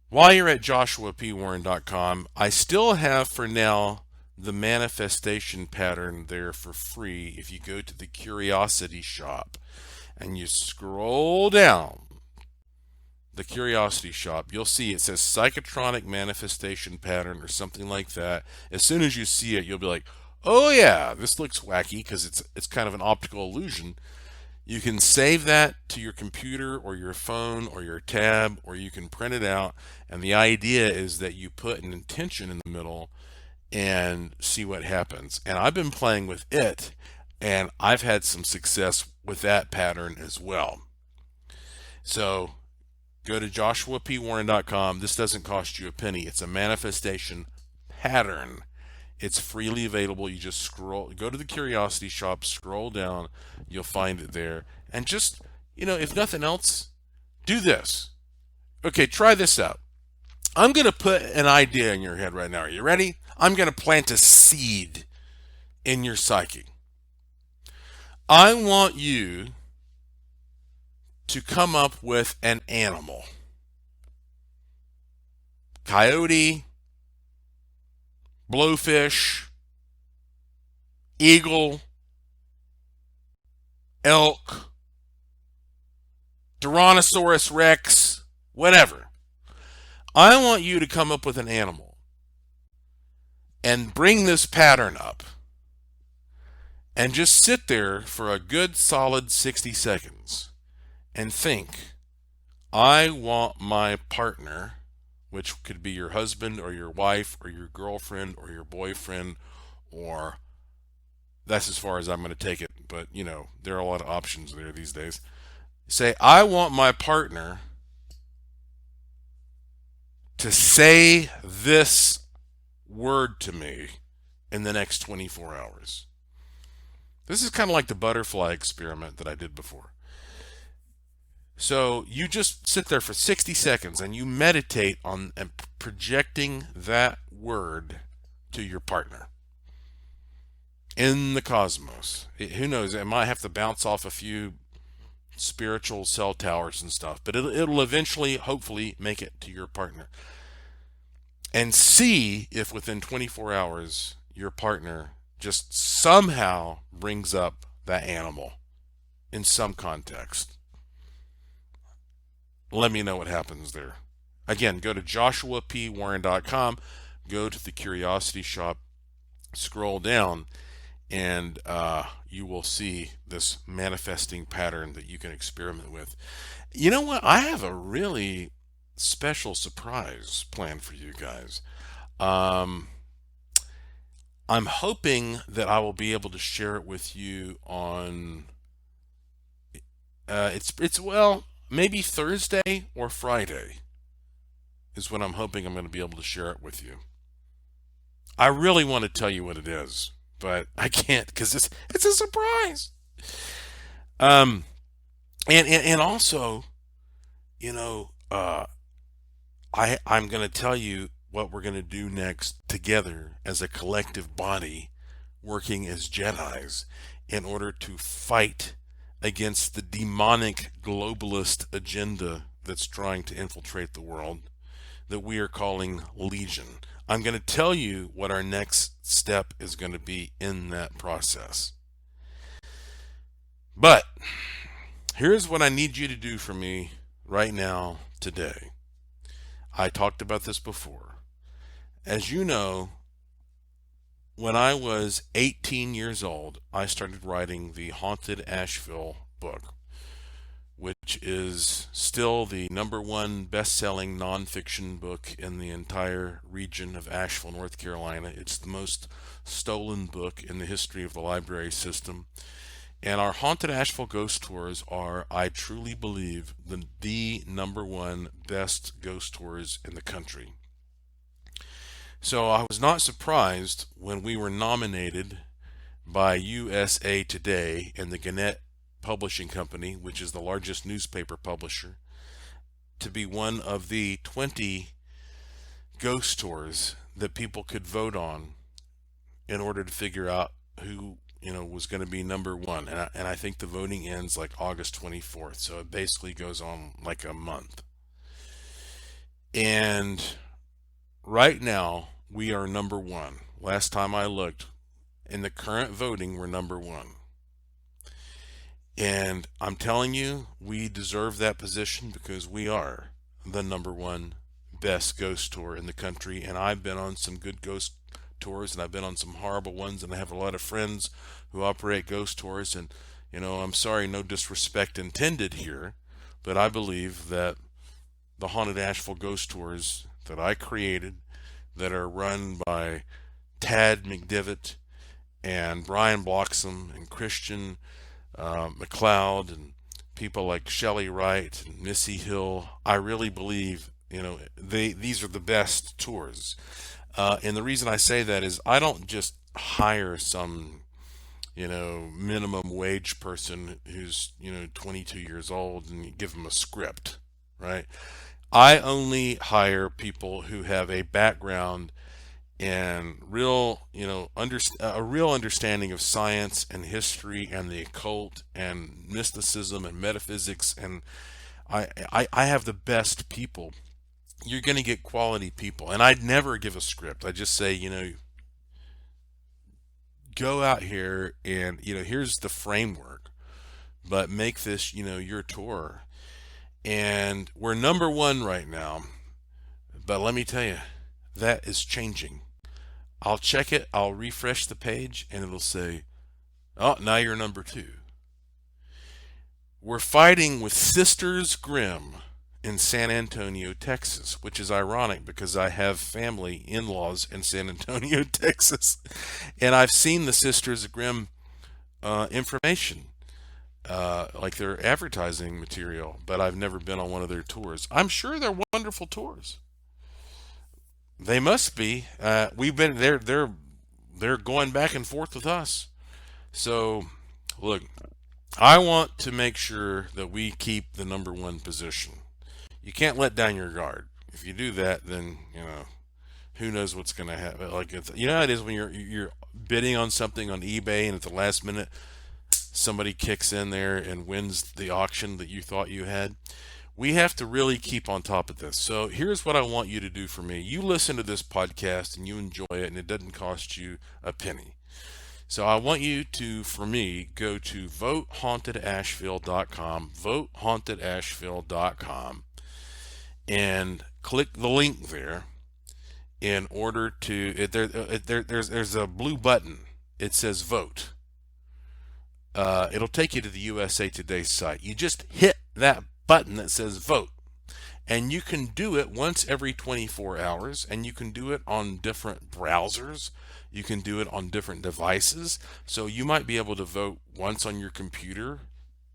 while you're at joshuapwarren.com, I still have for now the manifestation pattern there for free. If you go to the Curiosity Shop and you scroll down, the Curiosity Shop, you'll see it says psychotronic manifestation pattern or something like that. As soon as you see it, you'll be like, oh yeah, this looks wacky, because it's kind of an optical illusion. You can save that to your computer or your phone or your tab, or you can print it out. And the idea is that you put an intention in the middle and see what happens. And I've been playing with it, and I've had some success with that pattern as well. So go to joshuapwarren.com. This doesn't cost you a penny. It's a manifestation pattern. It's freely available. You just go to the Curiosity Shop, scroll down, you'll find it there. And just, if nothing else, do this. Okay, try this out. I'm going to put an idea in your head right now. Are you ready? I'm going to plant a seed in your psyche. I want you to come up with an animal. Coyote, blowfish, eagle, elk, Tyrannosaurus Rex, whatever. I want you to come up with an animal and bring this pattern up and just sit there for a good solid 60 seconds and think, I want my partner, which could be your husband or your wife or your girlfriend or your boyfriend, or that's as far as I'm going to take it, but there are a lot of options there these days. Say, I want my partner to say this word to me in the next 24 hours. This is kind of like the butterfly experiment that I did before. So you just sit there for 60 seconds and you meditate on and projecting that word to your partner in the cosmos. Who knows? It might have to bounce off a few spiritual cell towers and stuff, but it'll eventually, hopefully, make it to your partner. And see if within 24 hours your partner just somehow brings up that animal in some context. Let me know what happens there. Again, go to joshuapwarren.com, go to the Curiosity Shop, scroll down, and you will see this manifesting pattern that you can experiment with. You know what? I have a really special surprise planned for you guys. I'm hoping that I will be able to share it with you on maybe Thursday or Friday is when I'm hoping I'm going to be able to share it with you. I really want to tell you what it is, but I can't because it's a surprise. And also, I'm going to tell you what we're going to do next together as a collective body, working as Jedis, in order to fight against the demonic globalist agenda that's trying to infiltrate the world, that we are calling Legion. I'm going to tell you what our next step is going to be in that process. But here's what I need you to do for me right now, today. I talked about this before. As you know, when I was 18 years old, I started writing the Haunted Asheville book, which is still the #1 best-selling nonfiction book in the entire region of Asheville, North Carolina. It's the most stolen book in the history of the library system. And our Haunted Asheville Ghost Tours are, I truly believe, the #1 best ghost tours in the country. So I was not surprised when we were nominated by USA Today and the Gannett Publishing Company, which is the largest newspaper publisher, to be one of the 20 ghost tours that people could vote on in order to figure out who was going to be #1. And I think the voting ends like August 24th, so it basically goes on like a month. And right now we are #1. Last time I looked, in the current voting, we're #1. And I'm telling you, we deserve that position because we are. the number one best ghost tour in the country. And I've been on some good ghost tours, and I've been on some horrible ones, and I have a lot of friends who operate ghost tours. And I'm sorry, no disrespect intended here, but I believe that the Haunted Asheville ghost tours that I created, that are run by Tad McDivitt and Brian Bloxham and Christian McLeod and people like Shelley Wright and Missy Hill, I really believe these are the best tours. And the reason I say that is I don't just hire some minimum wage person who's 22 years old and give them a script, right? I only hire people who have a background and a real understanding of science and history and the occult and mysticism and metaphysics. And I have the best people. You're going to get quality people, and I'd never give a script. I just say, go out here and here's the framework, but make this your tour. And we're number one right now, but let me tell you, that is changing. I'll check it, I'll refresh the page, and it'll say, oh, now you're number two. We're fighting with Sisters Grimm in San Antonio, Texas, which is ironic because I have family, in-laws in San Antonio, Texas, and I've seen the Sisters Grimm information, like their advertising material, but I've never been on one of their tours. I'm sure they're wonderful tours. They must be. We've been there. They're going back and forth with us. So, look, I want to make sure that we keep the number one position. You can't let down your guard. If you do that, then who knows what's going to happen. Like how it is when you're bidding on something on eBay, and at the last minute somebody kicks in there and wins the auction that you thought you had. We have to really keep on top of this. So here's what I want you to do for me. You listen to this podcast and you enjoy it, and it doesn't cost you a penny. So I want you to, for me, go to votehauntedasheville.com, votehauntedasheville.com, and click the link there in order to, there's a blue button. It says vote. It'll take you to the USA Today site. You just hit that button that says vote, and you can do it once every 24 hours, and you can do it on different browsers. You can do it on different devices. So you might be able to vote once on your computer,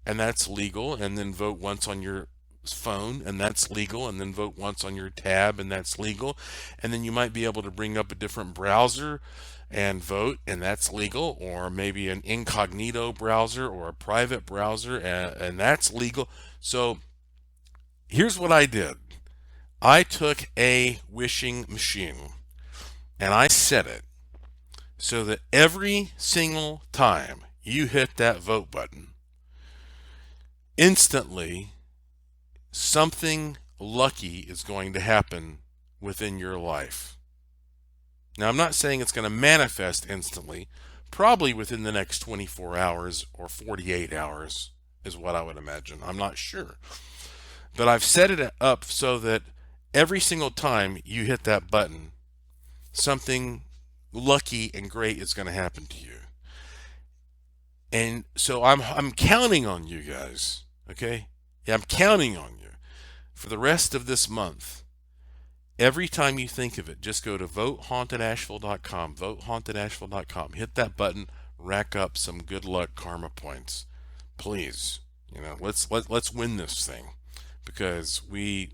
and that's legal, and then vote once on your phone, and that's legal, and then vote once on your tab, and that's legal. And then you might be able to bring up a different browser and vote, and that's legal, or maybe an incognito browser or a private browser, and that's legal. So here's what I did. I took a wishing machine and I set it so that every single time you hit that vote button, instantly something lucky is going to happen within your life. Now, I'm not saying it's going to manifest instantly. Probably within the next 24 hours or 48 hours is what I would imagine. I'm not sure. But I've set it up so that every single time you hit that button, something lucky and great is going to happen to you. And so I'm counting on you guys, okay? Yeah, I'm counting on you for the rest of this month. Every time you think of it, just go to votehauntedasheville.com, votehauntedasheville.com. Hit that button, rack up some good luck karma points. Please, let's win this thing, because we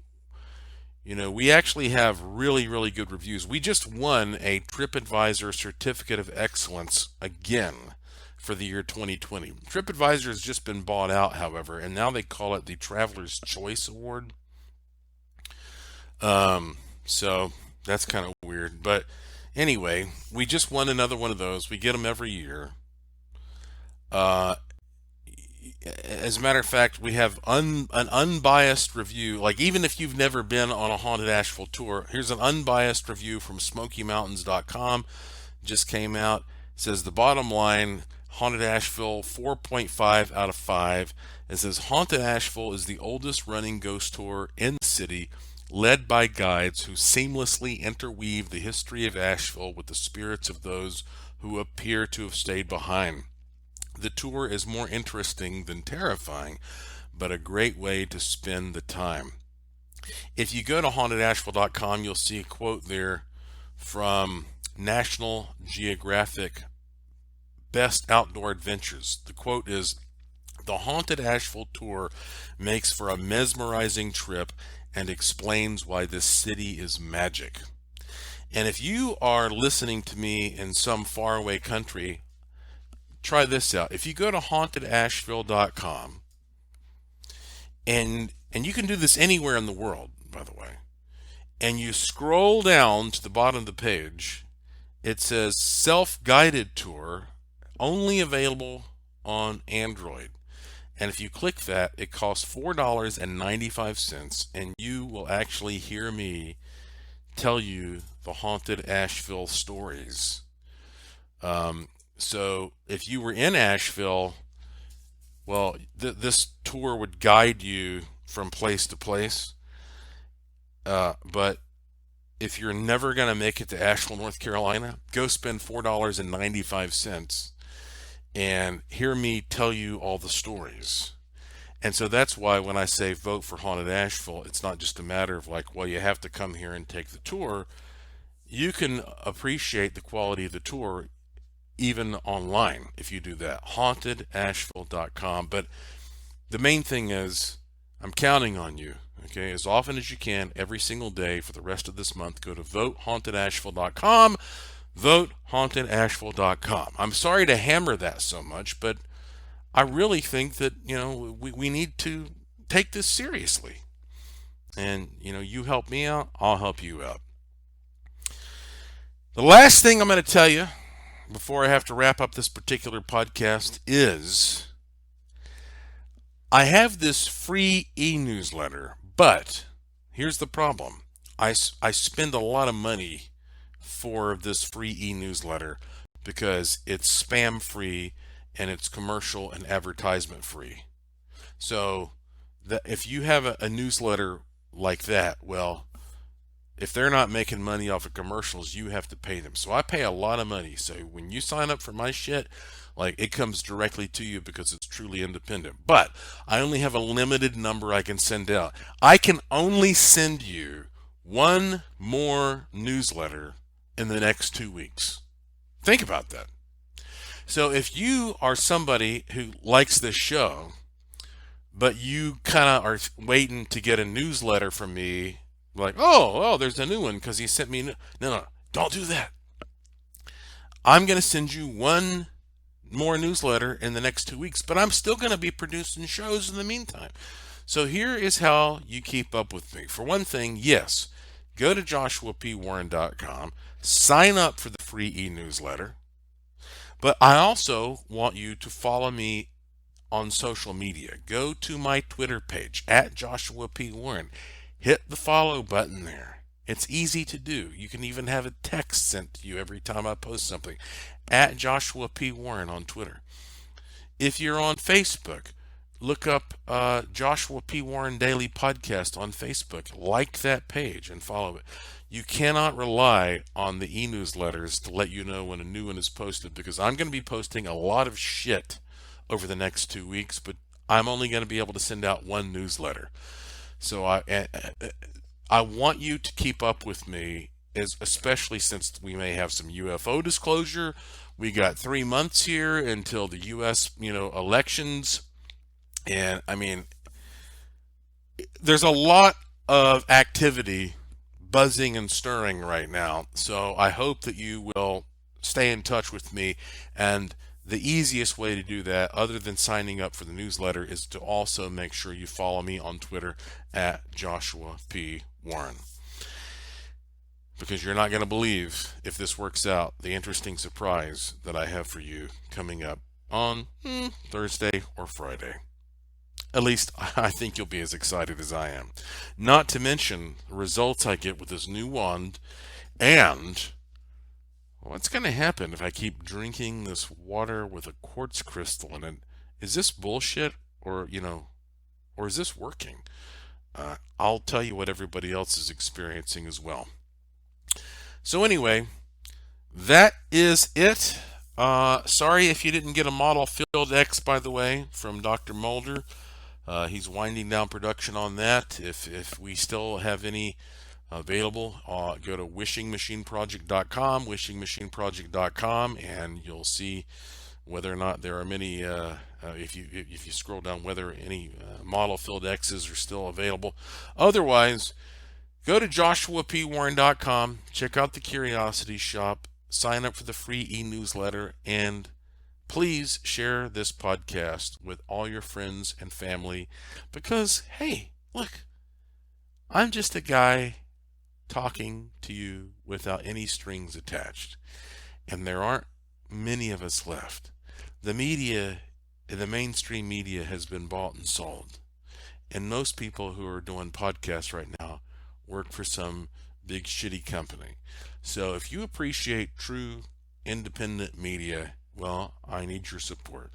actually have really, really good reviews. We just won a TripAdvisor Certificate of Excellence again for the year 2020. TripAdvisor has just been bought out, however, and now they call it the Traveler's Choice Award. So that's kind of weird. But anyway, we just won another one of those. We get them every year. As a matter of fact, we have an unbiased review. Like, even if you've never been on a Haunted Asheville tour, here's an unbiased review from SmokyMountains.com. Just came out. It says, the bottom line, Haunted Asheville 4.5 out of 5. It says Haunted Asheville is the oldest running ghost tour in the city, led by guides who seamlessly interweave the history of Asheville with the spirits of those who appear to have stayed behind. The tour is more interesting than terrifying, but a great way to spend the time. If you go to hauntedasheville.com, you'll see a quote there from National Geographic Best Outdoor Adventures. The quote is, "The Haunted Asheville Tour makes for a mesmerizing trip and explains why this city is magic." And if you are listening to me in some faraway country, try this out. If you go to hauntedasheville.com, and you can do this anywhere in the world, by the way, and you scroll down to the bottom of the page, it says self-guided tour, only available on Android. And if you click that, it costs $4.95, and you will actually hear me tell you the Haunted Asheville stories. So if you were in Asheville, well, this tour would guide you from place to place. But if you're never going to make it to Asheville, North Carolina, go spend $4.95 and hear me tell you all the stories. And so that's why when I say vote for Haunted Asheville, it's not just a matter of like, well, you have to come here and take the tour. You can appreciate the quality of the tour even online if you do that. hauntedasheville.com. But the main thing is, I'm counting on you. Okay, as often as you can, every single day for the rest of this month, go to votehauntedasheville.com. Votehauntedasheville.com. I'm sorry to hammer that so much, but I really think that, we need to take this seriously. And, you help me out, I'll help you out. The last thing I'm going to tell you before I have to wrap up this particular podcast is I have this free e-newsletter, but here's the problem. I spend a lot of money for this free e-newsletter because it's spam free and it's commercial and advertisement free. So if you have a newsletter like that, well, if they're not making money off of commercials, you have to pay them. So I pay a lot of money. So when you sign up for my shit, like, it comes directly to you because it's truly independent. But I only have a limited number I can send out. I can only send you one more newsletter in the next 2 weeks. Think about that. So if you are somebody who likes this show, but you kind of are waiting to get a newsletter from me, like, oh, there's a new one because he sent me. No, don't do that. I'm going to send you one more newsletter in the next 2 weeks, but I'm still going to be producing shows in the meantime. So here is how you keep up with me. For one thing, yes, go to joshuapwarren.com, sign up for the free e-newsletter, but I also want you to follow me on social media. Go to my Twitter page, @JoshuaPWarren. Hit the follow button there. It's easy to do. You can even have a text sent to you every time I post something. @JoshuaPWarren on Twitter. If you're on Facebook, look up Joshua P. Warren Daily Podcast on Facebook. Like that page and follow it. You cannot rely on the e-newsletters to let you know when a new one is posted, because I'm going to be posting a lot of shit over the next 2 weeks, but I'm only going to be able to send out one newsletter. So I want you to keep up with me, especially since we may have some UFO disclosure. We got 3 months here until the U.S. elections, and I mean, there's a lot of activity buzzing and stirring right now. So I hope that you will stay in touch with me, and the easiest way to do that, other than signing up for the newsletter, is to also make sure you follow me on Twitter @JoshuaPWarren. Because you're not going to believe, if this works out, the interesting surprise that I have for you coming up on Thursday or Friday. At least I think you'll be as excited as I am. Not to mention the results I get with this new wand and What's going to happen if I keep drinking this water with a quartz crystal in it? Is this bullshit, or or is this working? I'll tell you what everybody else is experiencing as well. So anyway, that is it. Sorry if you didn't get a model Field X, by the way, from Dr. Mulder. He's winding down production on that. If we still have any available, go to wishingmachineproject.com, wishingmachineproject.com, and you'll see whether or not there are many. If you scroll down, whether any model Field X's are still available. Otherwise, go to joshuapwarren.com, check out the Curiosity Shop, sign up for the free e-newsletter, and please share this podcast with all your friends and family, because, hey, look, I'm just a guy talking to you without any strings attached, and there aren't many of us left. The media, the mainstream media, has been bought and sold, and most people who are doing podcasts right now work for some big shitty company. So if you appreciate true independent media, well, I need your support.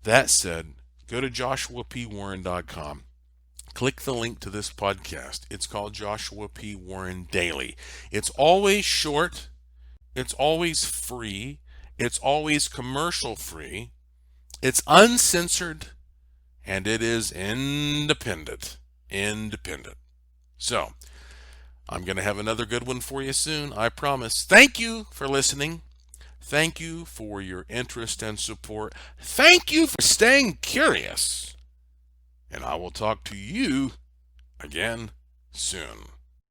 That said, go to joshuapwarren.com. Click the link to this podcast. It's called Joshua P. Warren Daily. It's always short. It's always free. It's always commercial free. It's uncensored. And it is independent. Independent. So, I'm going to have another good one for you soon, I promise. Thank you for listening. Thank you for your interest and support. Thank you for staying curious. And I will talk to you again soon.